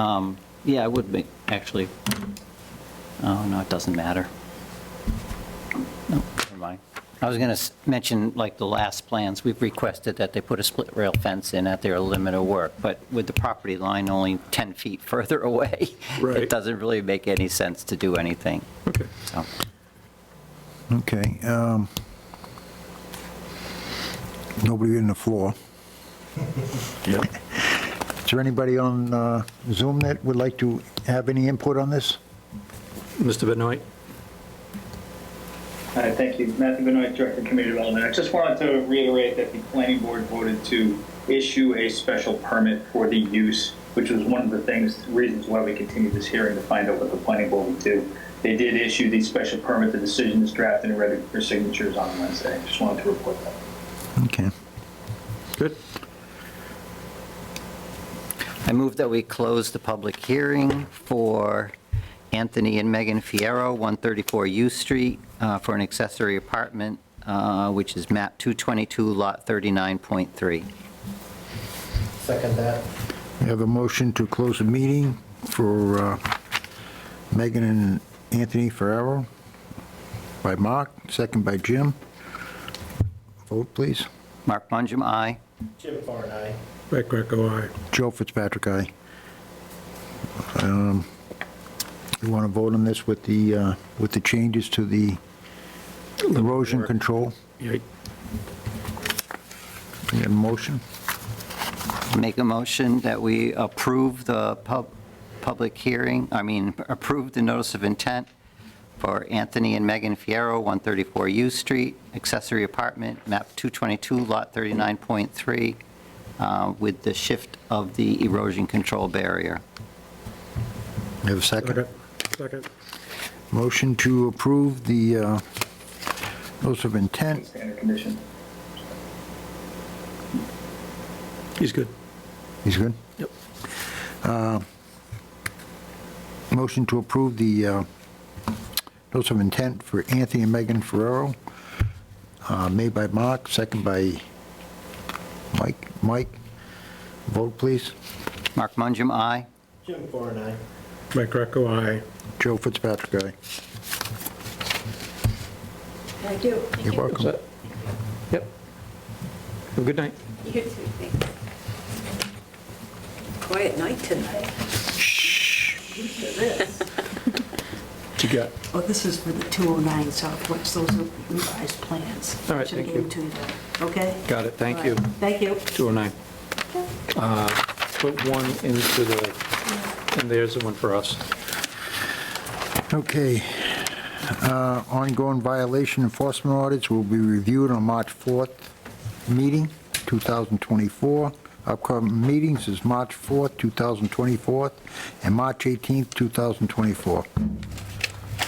Yeah, I would be, actually. Oh, no, it doesn't matter. No, never mind. I was going to mention, like the last plans, we've requested that they put a split rail fence in at their limit of work, but with the property line only 10 feet further away, Right. it doesn't really make any sense to do anything. Okay. So, Okay. Nobody in the floor. Yep. Is there anybody on Zoom that would like to have any input on this? Mr. Benoit? Hi, thank you. Matthew Benoit, Director of Community Development. I just wanted to reiterate that the planning board voted to issue a special permit for the use, which was one of the reasons why we continued this hearing, to find out what the planning board would do. They did issue the special permit. The decision is drafted and ready for signatures on Wednesday. Just wanted to report that. Okay. Good. I move that we close the public hearing for Anthony and Megan Fierro, 134 U Street, for an accessory apartment, which is map 222, lot 39.3. Second that. We have a motion to close the meeting for Megan and Anthony Ferrero by Mark, second by Jim. Vote, please. Mark Mungem, aye. Jim Farr and I. Rick Greco, aye. Joe Fitzpatrick, aye. You want to vote on this with the changes to the erosion control? Yeah, You got a motion? Make a motion that we approve the public hearing, approve the notice of intent for Anthony and Megan Fierro, 134 U Street, accessory apartment, map 222, lot 39.3, with the shift of the erosion control barrier. You have a second? Second. Motion to approve the notice of intent. Standard condition. He's good. He's good? Yep. Motion to approve the notice of intent for Anthony and Megan Ferrero, made by Mark, second by Mike. Mike, vote please. Mark Mungem, aye. Jim Moore and I. Mike Greco, aye. Joe Fitzpatrick, aye. Thank you. You're welcome. Yep. Have a good night. You too, thanks. Quiet night tonight. What you got? Oh, this is for the 209 Southwest, those are revised plans. All right, Should've thank you. given to okay? Got it, thank All you. right, Thank you. 209. Put one into the, and there's the one for us. Okay. Ongoing violation enforcement audits will be reviewed on March 4th meeting, 2024. Upcoming meetings is March 4th, 2024, and March 18th, 2024.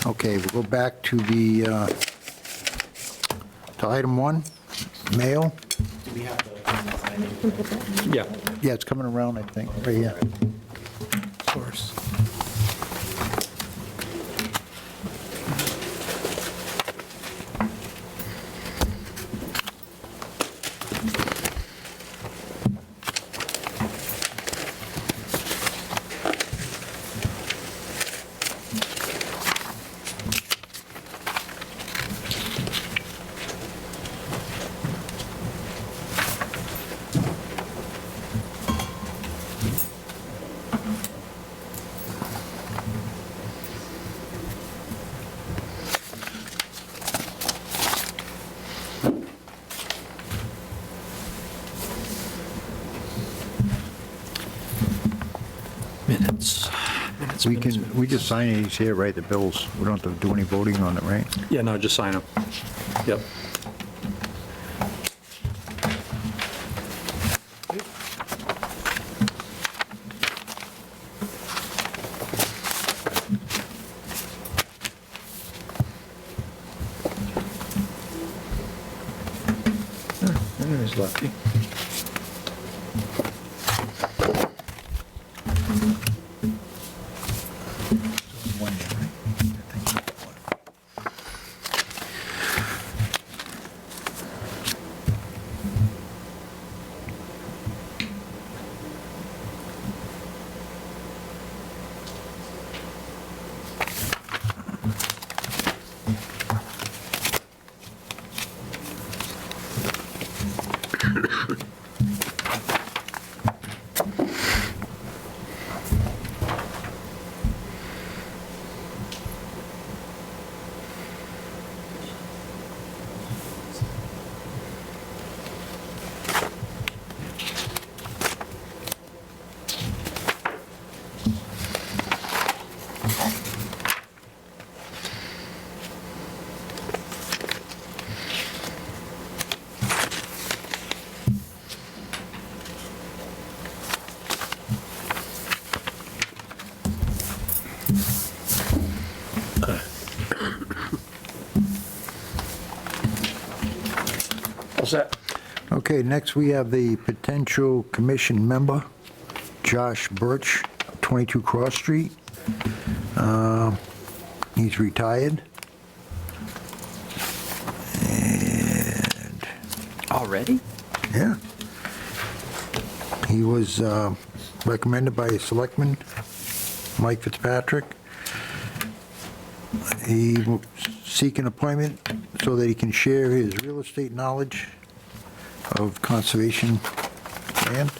Okay, we'll go back to the, to item 1, mail. Do we have to sign it? Yeah. Yeah, it's coming around, I think, right here. Of course. Minutes. Minutes, We minutes, can, we just sign these here, right, the bills. We don't have to do any voting on it, right? Yeah, no, just sign them. Yep. There's Lefty. One there, right? I think we got one. All set? Okay, next we have the potential commission member, Josh Birch, 22 Cross Street. He's retired. And, Already? yeah. He was recommended by Selectman Mike Fitzpatrick. He will seek an appointment so that he can share his real estate knowledge of conservation land.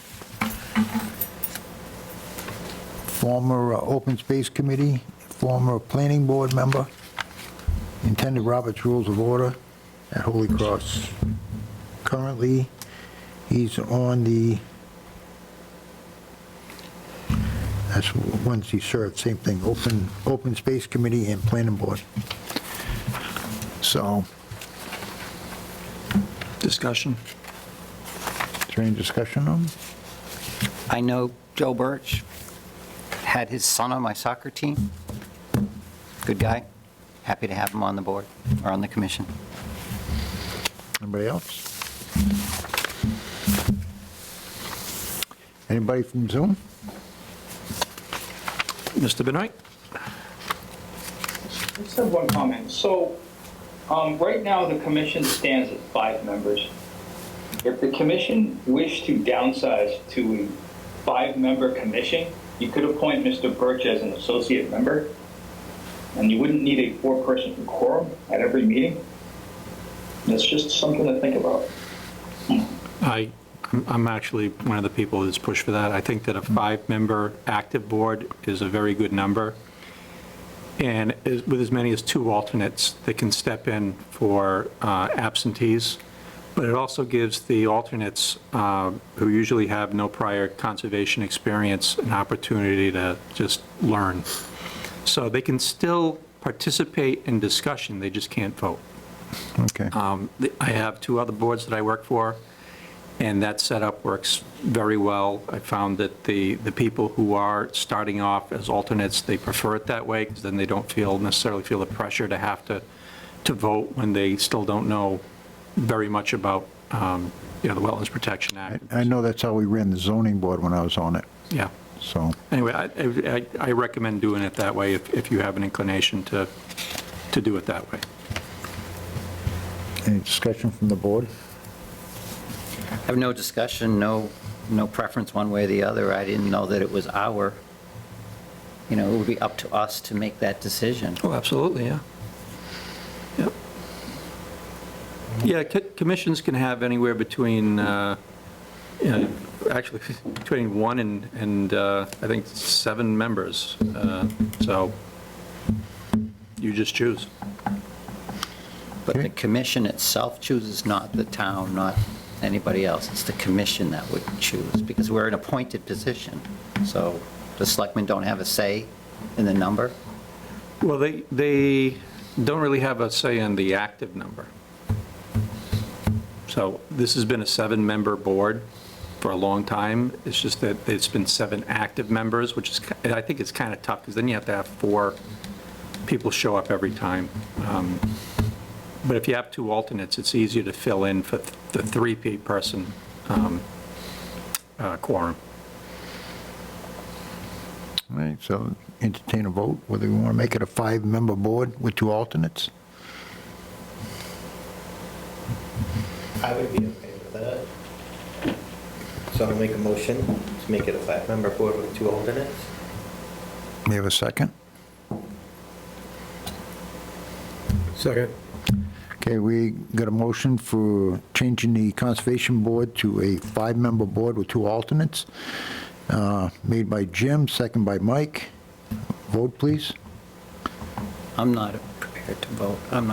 Former Open Space Committee, former Planning Board member, intended Robert's Rules of Order at Holy Cross. Currently, he's on the That's ones he served, same thing, Open Space Committee and Planning Board. So, Discussion? is there any discussion on them? I know Joe Birch had his son on my soccer team. Good guy. Happy to have him on the board, or on the commission. Anybody else? Anybody from Zoom? Mr. Benoit? Just have one comment. So, right now, the commission stands at 5 members. If the commission wished to downsize to a 5-member commission, you could appoint Mr. Birch as an associate member, and you wouldn't need a 4-person quorum at every meeting. And it's just something to think about. I'm actually one of the people that's pushed for that. I think that a 5-member active board is a very good number. And with as many as 2 alternates that can step in for absentees. But it also gives the alternates, who usually have no prior conservation experience, an opportunity to just learn. So they can still participate in discussion, they just can't vote. Okay. I have 2 other boards that I work for, and that setup works very well. I found that the people who are starting off as alternates, they prefer it that way, because then they don't necessarily feel the pressure to have to vote when they still don't know very much about, the Wetlands Protection Act. I know that's how we ran the zoning board when I was on it, Yeah. so. Anyway, I recommend doing it that way if you have an inclination to do it that way. Any discussion from the board? I have no discussion, no preference one way or the other. I didn't know that it was it would be up to us to make that decision. Oh, absolutely, yeah. Yep. Yeah, commissions can have anywhere between, actually, between 1 and I think 7 members. So you just choose. But Okay. the commission itself chooses, not the town, not anybody else. It's the commission that would choose, because we're an appointed position. So the selectmen don't have a say in the number. Well, they don't really have a say in the active number. So this has been a 7-member board for a long time. It's just that it's been 7 active members, which is, I think it's kind of tough, because then you have to have 4 people show up every time. But if you have 2 alternates, it's easier to fill in for the 3-person quorum. All right, so entertain a vote, whether we want to make it a 5-member board with 2 alternates? I would be okay with that. So I'll make a motion to make it a 5-member board with 2 alternates. May I have a second? Second. Okay, we got a motion for changing the Conservation Board to a 5-member board with 2 alternates, made by Jim, second by Mike. Vote, please. I'm not prepared to vote. I'm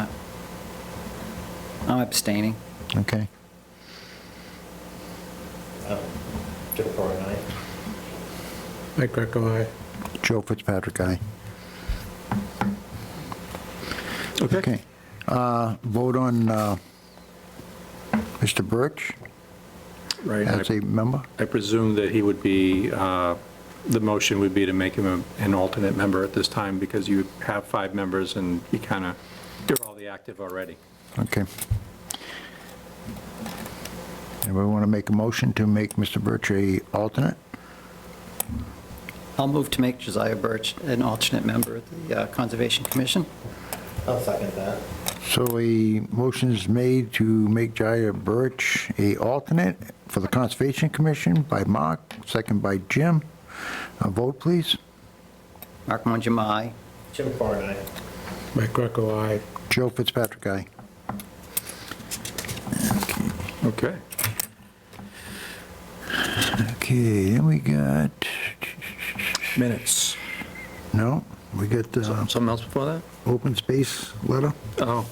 abstaining. Okay. Joe Corr and I. Mike Greco, aye. Joe Fitzpatrick, aye. Okay? Okay. Vote on Mr. Birch Right. as a member? I presume that he would be, the motion would be to make him an alternate member at this time, because you have 5 members and you kind of, they're all the active already. Okay. Anybody want to make a motion to make Mr. Birch a alternate? I'll move to make Josiah Birch an alternate member of the Conservation Commission. I'll second that. So a motion is made to make Jaya Birch a alternate for the Conservation Commission by Mark, second by Jim. A vote, please. Mark Monjam, aye. Jim Corr and I. Mike Greco, aye. Joe Fitzpatrick, aye. Okay. Okay, then we got, Minutes. no, we got the Something else before that? open space letter. Oh.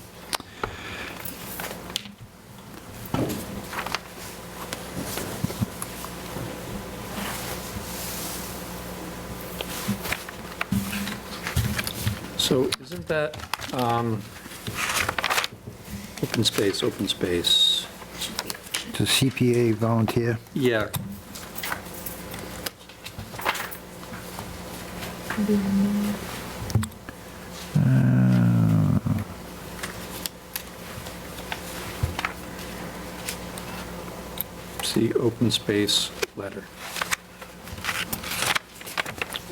So isn't that, open space, open space? It's a CPA volunteer. Yeah. See, open space letter.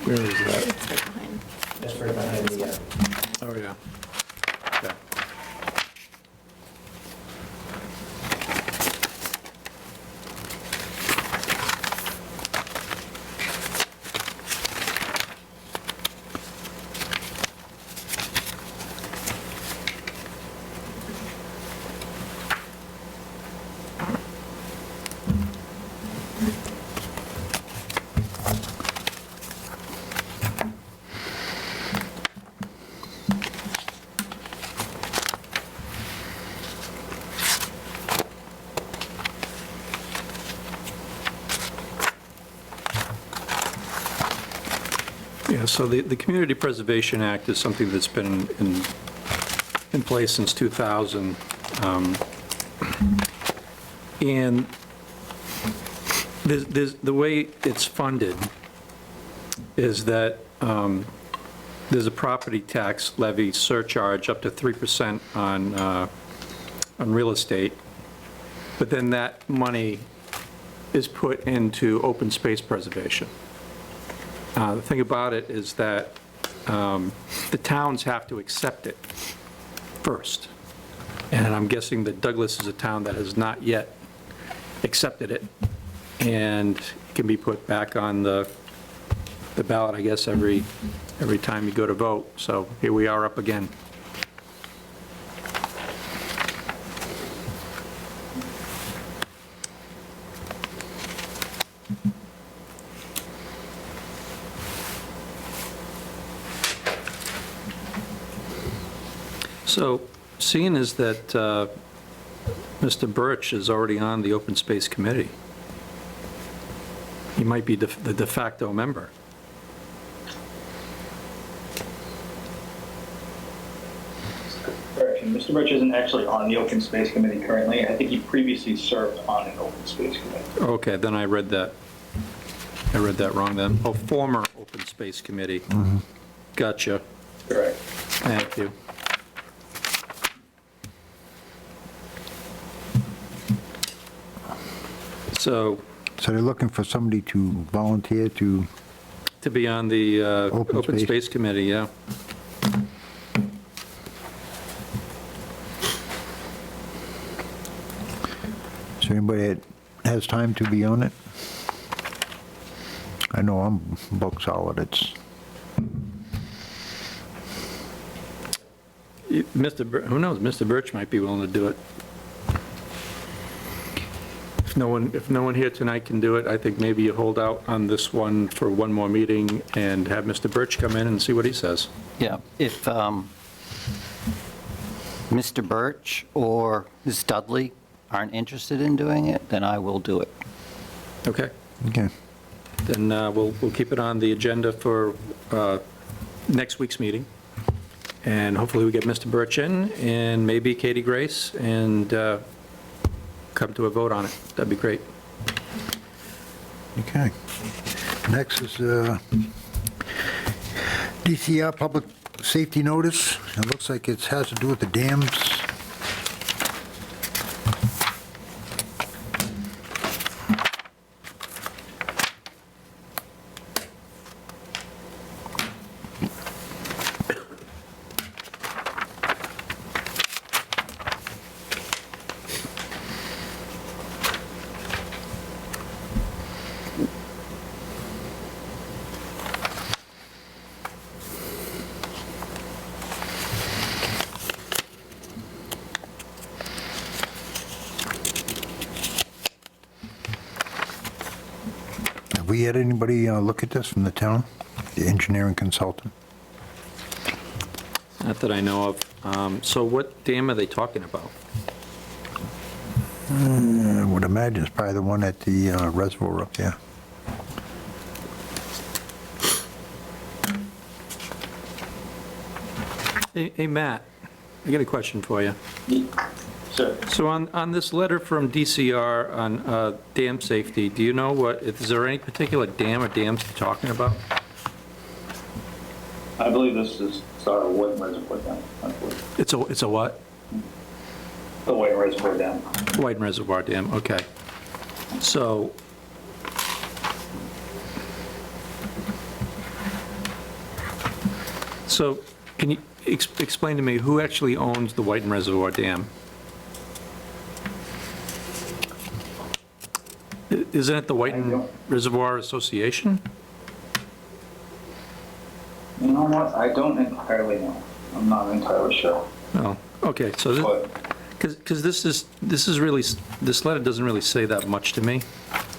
Where is that? It's right behind. Just right behind the, Oh, yeah. Okay. Yeah, so the Community Preservation Act is something that's been in place since 2000. And the way it's funded is that there's a property tax levy surcharge up to 3% on real estate, but then that money is put into open space preservation. The thing about it is that the towns have to accept it first. And I'm guessing that Douglas is a town that has not yet accepted it, and it can be put back on the ballot, I guess, every time you go to vote. So here we are up again. So, seeing as that Mr. Birch is already on the Open Space Committee, he might be the de facto member. Correction, Mr. Birch isn't actually on the Open Space Committee currently. I think he previously served on an Open Space Committee. Okay, then I read that wrong then. Oh, former Open Space Committee. Gotcha. Correct. Thank you. So, So they're looking for somebody to volunteer to, to be on the Open Open Space. Space Committee, yeah. is there anybody that has time to be on it? I know I'm book solid, it's, Who knows, Mr. Birch might be willing to do it. If no one here tonight can do it, I think maybe you hold out on this one for one more meeting and have Mr. Birch come in and see what he says. Yeah, if Mr. Birch or Ms. Dudley aren't interested in doing it, then I will do it. Okay? okay. Then we'll keep it on the agenda for next week's meeting. And hopefully we get Mr. Birch in and maybe Katie Grace and come to a vote on it. That'd be great. Okay. Next is DCR Public Safety Notice. It looks like it has to do with the dams. Have we had anybody look at this from the town, the engineering consultant? Not that I know of. So what dam are they talking about? I would imagine it's probably the one at the reservoir up there. Hey, Matt, I got a question for you. Sir, So on this letter from DCR on dam safety, do you know is there any particular dam or dams they're talking about? I believe this is sort of White Reservoir Dam, I believe. It's a what? The White Reservoir Dam. White Reservoir Dam, okay. So, can you explain to me who actually owns the White Reservoir Dam? Isn't it the Whiten Reservoir Association? You know what, I don't entirely know. I'm not entirely sure. Oh, okay, so, But because this is really, this letter doesn't really say that much to me.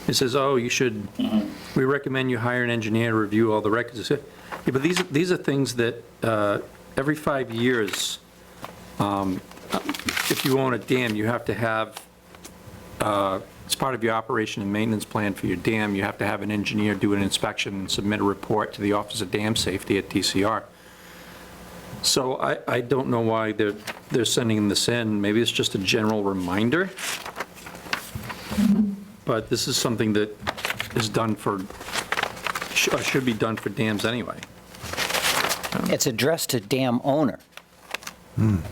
It says, oh, we recommend you hire an engineer to review all the records. Yeah, but these are things that every 5 years, if you own a dam, you have to have, as part of your operation and maintenance plan for your dam, you have to have an engineer do an inspection and submit a report to the Office of Dam Safety at DCR. So I don't know why they're sending this in. Maybe it's just a general reminder. But this is something that is done for, should be done for dams anyway. It's addressed to dam owner.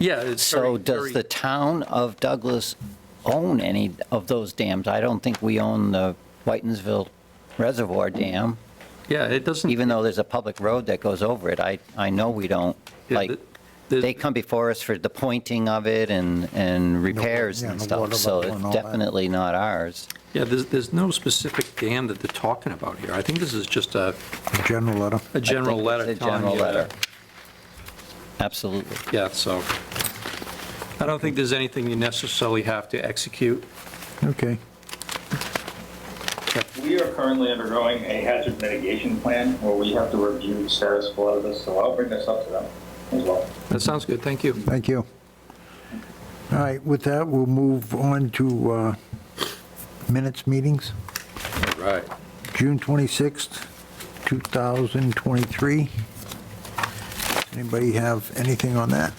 Yeah, it's So very, does very- the town of Douglas own any of those dams? I don't think we own the Whitensville Reservoir Dam, Yeah, it doesn't. even though there's a public road that goes over it. I know we don't. Yeah, Like, the- they come before us for the pointing of it and repairs yeah, and no stuff, water so level and it's all that. definitely not ours. Yeah, there's no specific dam that they're talking about here. I think this is just a General letter. general I think letter. it's a telling general you that- letter. Absolutely. Yeah, so I don't think there's anything you necessarily have to execute. Okay. we are currently undergoing a hazard mitigation plan where we have to review the status of a lot of this, so I'll bring this up to them as well. That sounds good, thank you. Thank you. All right, with that, we'll move on to minutes meetings. All right. June 26th, 2023. Anybody have anything on that?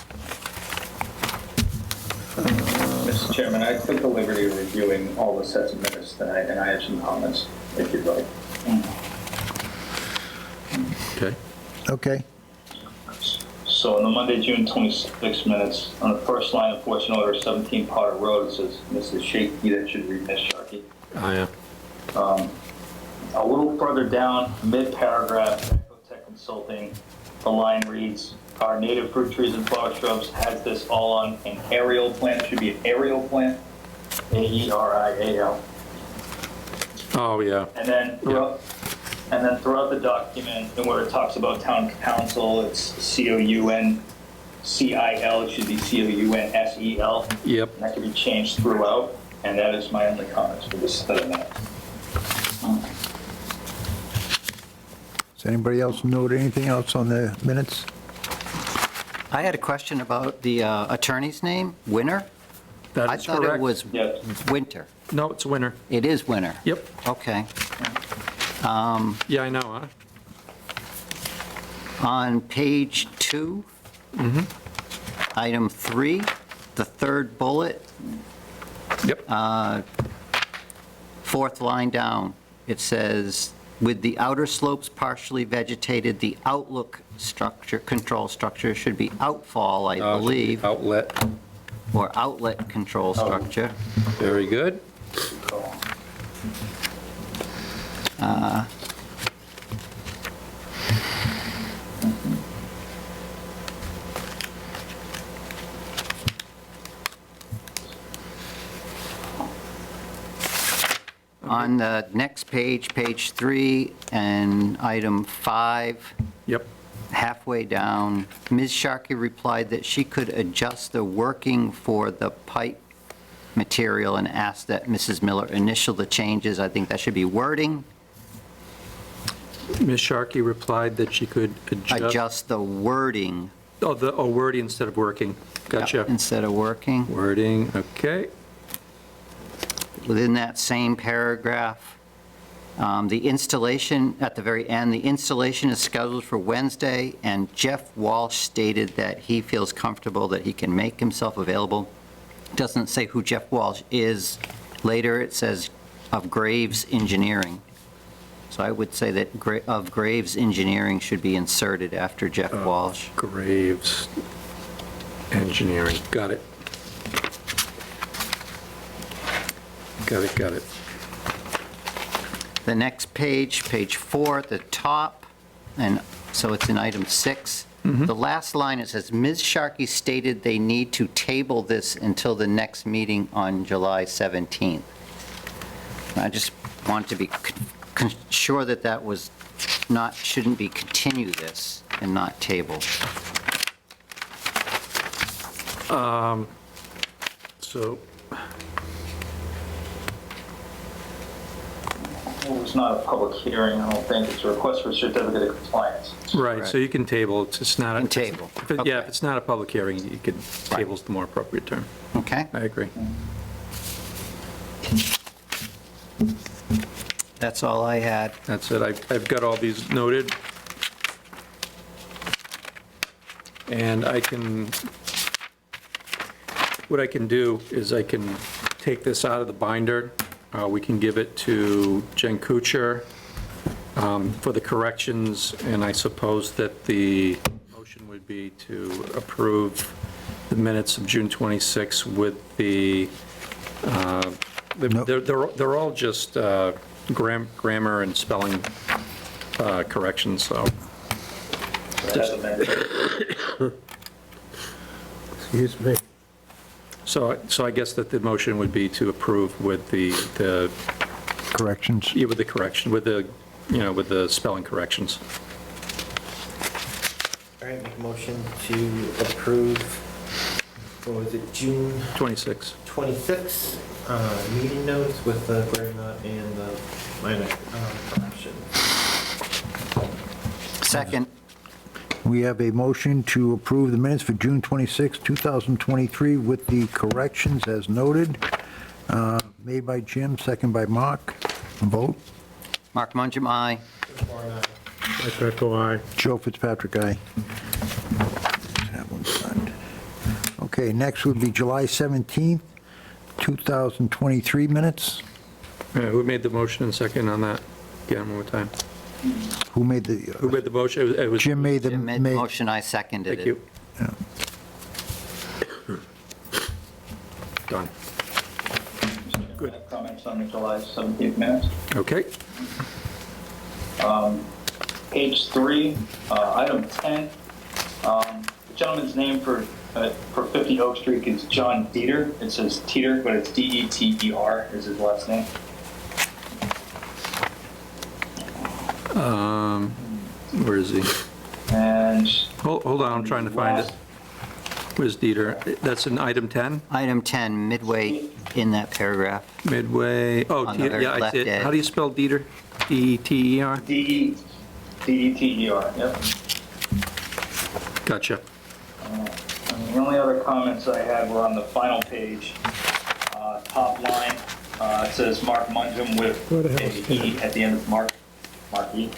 Mr. Chairman, I took the liberty of reviewing all the sets of minutes tonight, and I have some comments, if you'd like. Okay. Okay. So in the Monday, June 26 minutes, on the first line of portion order 17 Potter Road, it says Mrs. Shaky, that should read Ms. Sharkey. Oh, yeah. A little further down, mid-paragraph, Ecotech Consulting, the line reads, our native fruit trees and flower shrubs has this all on an aerial plan. It should be an aerial plan, A-E-R-I-A-L. Oh, yeah. And then throughout the document, and where it talks about town council, it's C-O-U-N-C-I-L, it should be C-O-U-N-S-E-L. Yep. And that can be changed throughout, and that is my only comments for this set of minutes. Does anybody else note anything else on the minutes? I had a question about the attorney's name, Winter? That I is thought it correct. was Yes. Winter. No, it's winter. It is Winter? Yep. Okay. Yeah, I know, huh? On page 2, item 3, the third bullet, Yep. fourth line down, it says, with the outer slopes partially vegetated, the outlook structure, control structure should be outfall, I believe, Outlet. or outlet control structure. Very good. On the next page, page 3, and item 5, Yep. halfway down, Ms. Sharkey replied that she could adjust the working for the pipe material and asked that Mrs. Miller initial the changes. I think that should be wording. Ms. Sharkey replied that she could adjust. Adjust the wording. Oh, wording instead of working. Gotcha. Instead of working. Wording, okay. Within that same paragraph, The installation, at the very end, the installation is scheduled for Wednesday, and Jeff Walsh stated that he feels comfortable that he can make himself available. Doesn't say who Jeff Walsh is. Later, it says of Graves Engineering. So I would say that of Graves Engineering should be inserted after Jeff Walsh. Graves Engineering, got it. Got it. The next page, page 4 at the top, and so it's in item 6. The last line, it says, Ms. Sharkey stated they need to table this until the next meeting on July 17th. I just want to be sure that that was not, shouldn't be continue this and not table. So, Well, it's not a public hearing, I don't think. It's a request for a certificate of compliance. right, so you can table, it's just not. Can table, If it- okay. Yeah, if it's not a public hearing, you could, table's the more appropriate term. Okay? I agree. That's all I had. That's it. I've got all these noted. And what I can do is I can take this out of the binder. We can give it to Jen Kuchar for the corrections, and I suppose that the motion would be to approve the minutes of June 26 with the, they're all just grammar and spelling corrections, so. As amended. Excuse me. So I guess that the motion would be to approve with the Corrections. yeah, with the correction, with the, with the spelling corrections. All right, make a motion to approve, what was it, June 26. 26 meeting notes with the grammar and the minor correction. Second. We have a motion to approve the minutes for June 26, 2023 with the corrections as noted. Made by Jim, second by Mark. Vote. Mark Mungem, aye. Mike Greco, aye. Joe Fitzpatrick, aye. That one's signed. Okay, next would be July 17th, 2023 minutes. Who made the motion and second on that? Again, one more time. Who made Who the, made the motion? It was Jim made the, Jim made the motion, I seconded Thank it. you. Done. Good. Comments on the July 17th minutes? Okay. Page 3, item 10. The gentleman's name for 50 Oak Street is John Dieter. It says Teeter, but it's D-E-T-E-R is his last name. Where is he? And Hold on, I'm trying to find it. Where's Dieter? That's in item 10, Item 10, midway in that paragraph. midway. Oh, On the very yeah, I left see it. edge. How do you spell Dieter? D-E-T-E-R? D-E-T-E-R, yep. Gotcha. The only other comments I had were on the final page, top line. It says Mark Mungem with Where the hell is an E at the end of Mark E.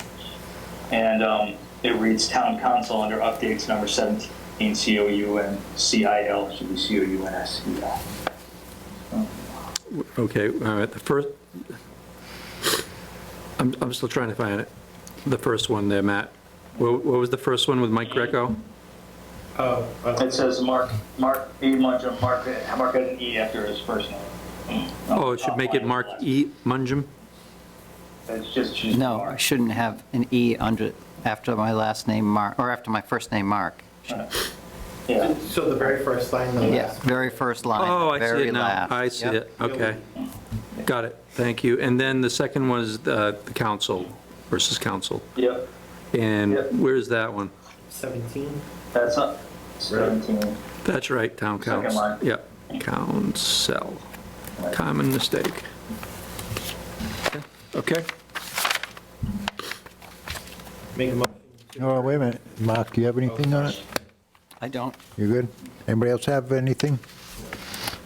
And it reads Town Council under updates number 17, C-O-U-N-C-I-L, should be C-O-U-N-S-E-L. Okay, all right, the first, I'm still trying to find it. The first one there, Matt. What was the first one with Mike Greco? It says Mark E. Mungem, Mark has an E after his first name. Oh, it should make it Mark E. Mungem? It's just No, I Mark. shouldn't have an E after my last name, Mark, or after my first name, Mark. Yeah. So the very first line, the Yeah, last. very first line. Oh, I see very it now. last. I see Yep. it, okay. Got it, thank you. And then the second was the council versus council. Yep, And Yep. where's that one? 17? that's not 17. That's right, town Second council. line. Yep, council. Common mistake. Okay. Make a motion. oh, wait a minute. Mark, do you have anything on it? I don't. You good? Anybody else have anything?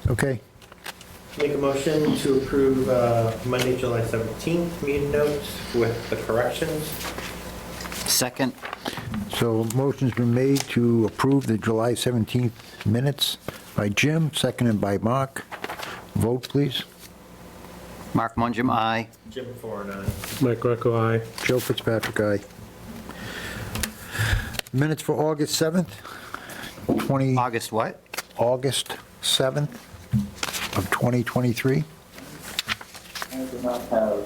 Okay. Make a motion to approve Monday, July 17th meeting notes with the corrections. Second, So motion's been made to approve the July 17th minutes by Jim, seconded by Mark. Vote, please. Mark Mungem, aye. Jim Foran, aye. Mike Greco, aye. Joe Fitzpatrick, aye. Minutes for August 7th, August what? August 7th of 2023. I do not have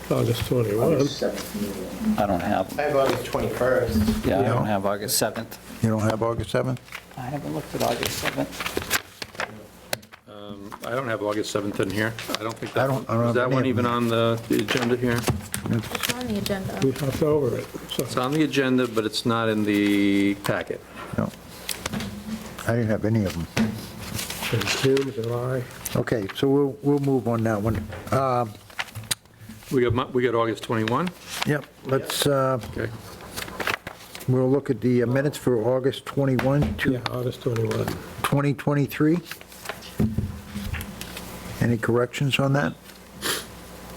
August 21. August 7th meeting. I don't have, I have August 21st. yeah, I Yeah. don't have August 7th. You don't have August 7th? I haven't looked at August 7th. I don't have August 7th in here. I don't think I that, don't is have that any one of even them. on the agenda here? It's on the agenda. We hopped over it. So It's on the agenda, but it's not in the packet. No. I didn't have any of them. in June, July. Okay, so we'll move on that one. We got August 21? Yep, let's, Okay. we'll look at the minutes for August 21 to Yeah, August 21. 2023. Any corrections on that?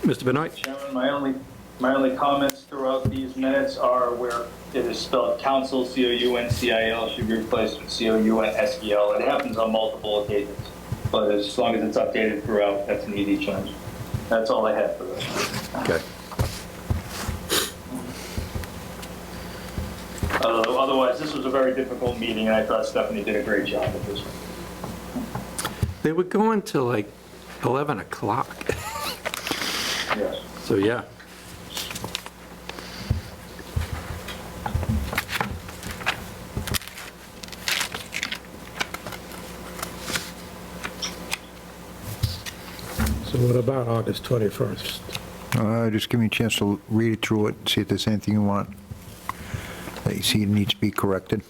Mr. Benoit? Chairman, my only comments throughout these minutes are where it is spelled council, C-O-U-N-C-I-L, should be replaced with C-O-U-N-S-E-L. It happens on multiple occasions, but as long as it's updated throughout, that's an easy change. That's all I have for this. Okay. Otherwise, this was a very difficult meeting, and I thought Stephanie did a great job with this one. They were going till like 11 o'clock. Yes. So, yeah. So what about August 21st? Just give me a chance to read it through it, and see if there's anything you want that you see needs to be corrected.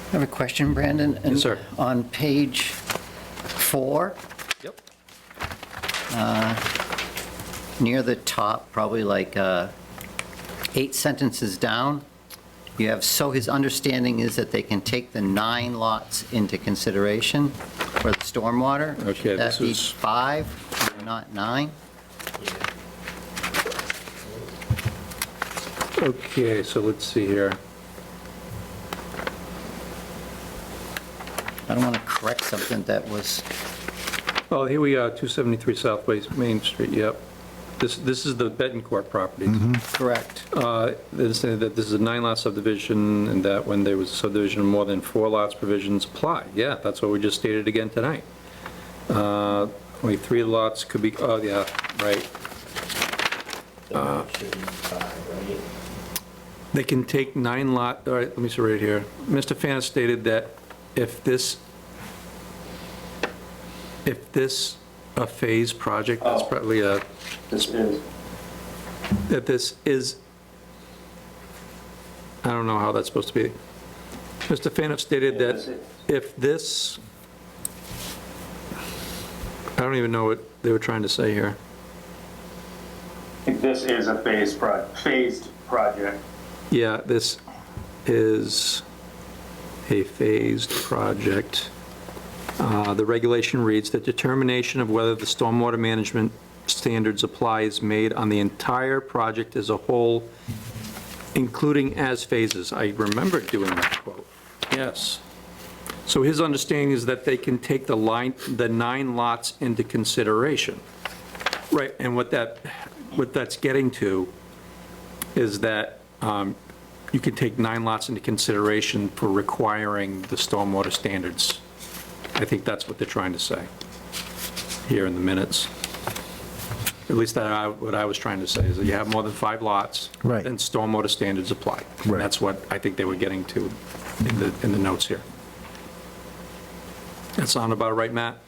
I have a question, Brandon. Yes, sir. On page 4, Yep. near the top, probably like 8 sentences down, you have, so his understanding is that they can take the 9 lots into consideration for the stormwater? Okay, this That be is- 5, not 9? Okay, so let's see here. I don't want to correct something that was, Oh, here we are, 273 Southwest Main Street, yep. This is the Betancourt property. correct. They're saying that this is a 9-lot subdivision, and that when there was a subdivision of more than 4 lots, provisions apply. Yeah, that's what we just stated again tonight. Only 3 lots could be, oh, yeah, right. So it should be 5, right? They can take 9 lot, all right, let me see right here. Mr. Fana stated that if this a phase project, that's Oh. probably a, This is, that this is, I don't know how that's supposed to be. Mr. Fana stated Yeah, that this is- if this, I don't even know what they were trying to say here. this is a phased project. Yeah, this is a phased project. The regulation reads that determination of whether the stormwater management standards apply is made on the entire project as a whole, including as phases. I remember doing that quote. Yes. So his understanding is that they can take the 9 lots into consideration. Right, and what that's getting to is that you can take 9 lots into consideration for requiring the stormwater standards. I think that's what they're trying to say here in the minutes. At least what I was trying to say is that you have more than 5 lots. Right. Then stormwater standards apply. And Right. that's what I think they were getting to in the notes here. That sound about right, Matt?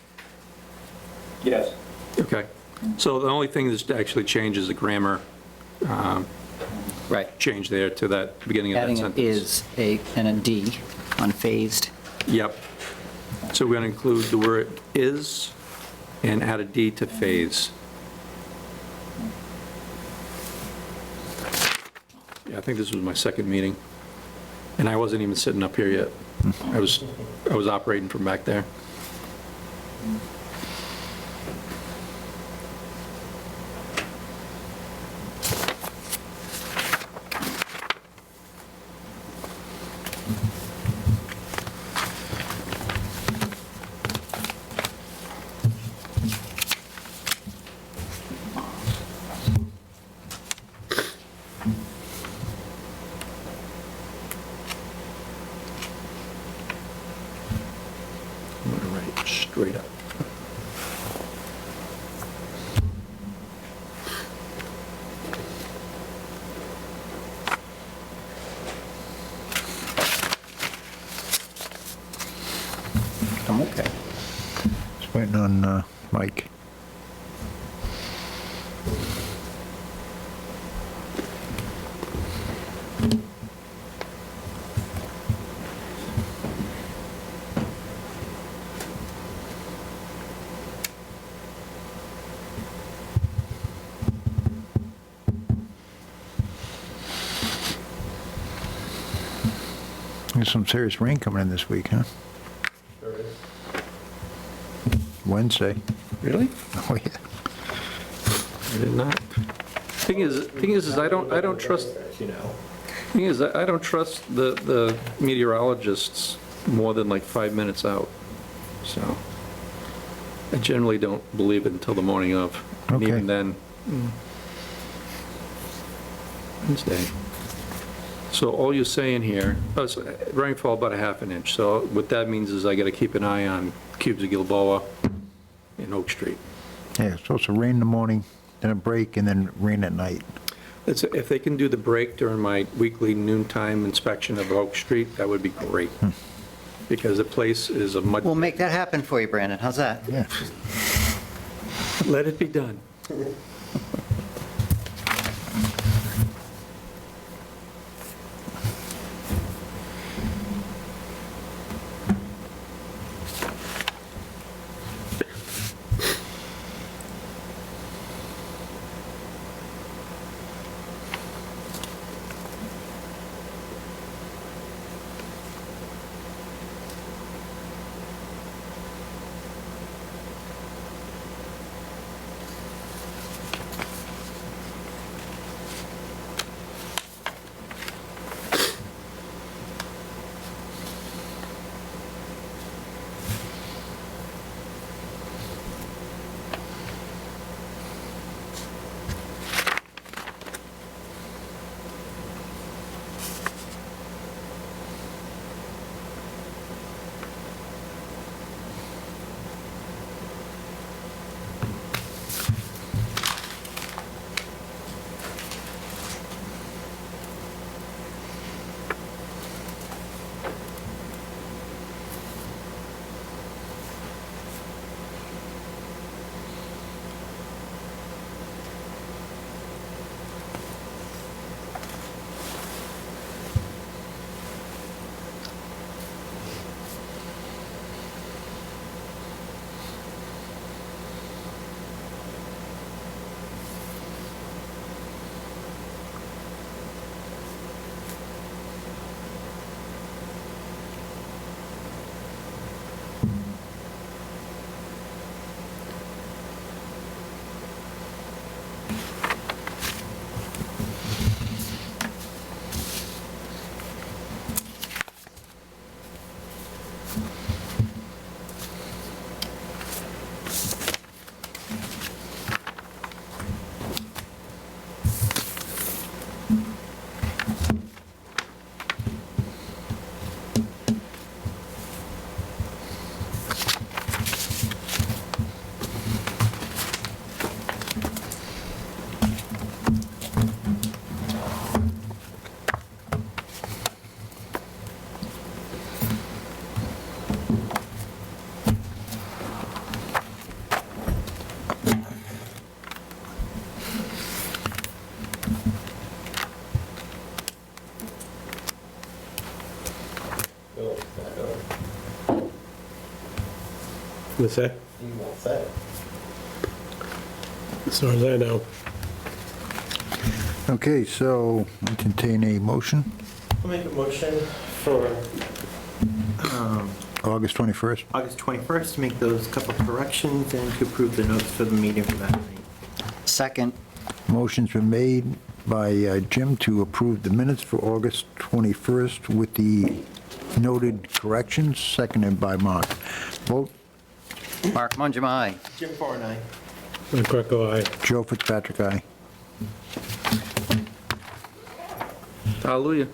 Yes. Okay. So the only thing that's actually changed is the grammar Right. change there to that beginning of that Adding sentence. an is and a D on phased. Yep. So we're going to include the word is and add a D to phase. Yeah, I think this was my second meeting, and I wasn't even sitting up here yet. I was operating from back there. I'm going to write straight up. I'm okay. Just waiting on Mike. There's some serious rain coming in this week, huh? Wednesday. Really? Oh, yeah. I did not. Thing is I don't trust, You know. thing is, I don't trust the meteorologists more than like 5 minutes out. So I generally don't believe it until the morning of. And Okay. even then, Wednesday. So all you're saying here, rainfall about a half an inch. So what that means is I got to keep an eye on Cubes of Gilboa and Oak Street. Yeah, it's supposed to rain in the morning, then a break, and then rain at night. If they can do the break during my weekly noontime inspection of Oak Street, that would be great. Because the place is a mud. We'll make that happen for you, Brandon. How's that? Yeah. Let it be done. What's that? You all set? As far as I know. Okay, so entertain a motion, I'll make a motion for August 21st. August 21st to make those couple corrections and to approve the notes for the meeting for that night. Second. Motion's been made by Jim to approve the minutes for August 21st with the noted corrections, seconded by Mark. Vote, Mark Mangum, aye. Jim Farr and I. Mike Greco, aye. Joe Fitzpatrick, aye. Hallelujah.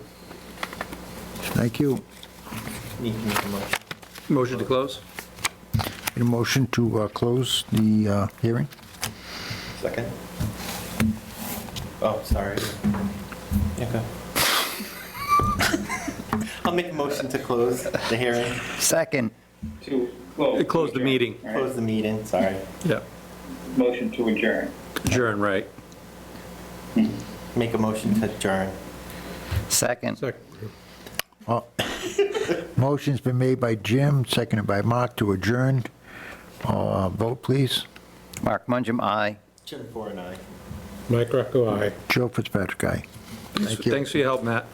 Thank you. Need to make a motion. Motion to close? Need a motion to close the hearing? Second. Oh, sorry. Okay. I'll make a motion to close the hearing, Second. Close the meeting. close the meeting, sorry. Yeah. Motion to adjourn. Adjourn, right. Make a motion to adjourn. Second. Second. Motion's been made by Jim, seconded by Mark to adjourn. Vote, please. Mark Mangum, aye. Jim Farr and I. Mike Greco, aye. Joe Fitzpatrick, aye. Thank you. Thanks for your help, Matt.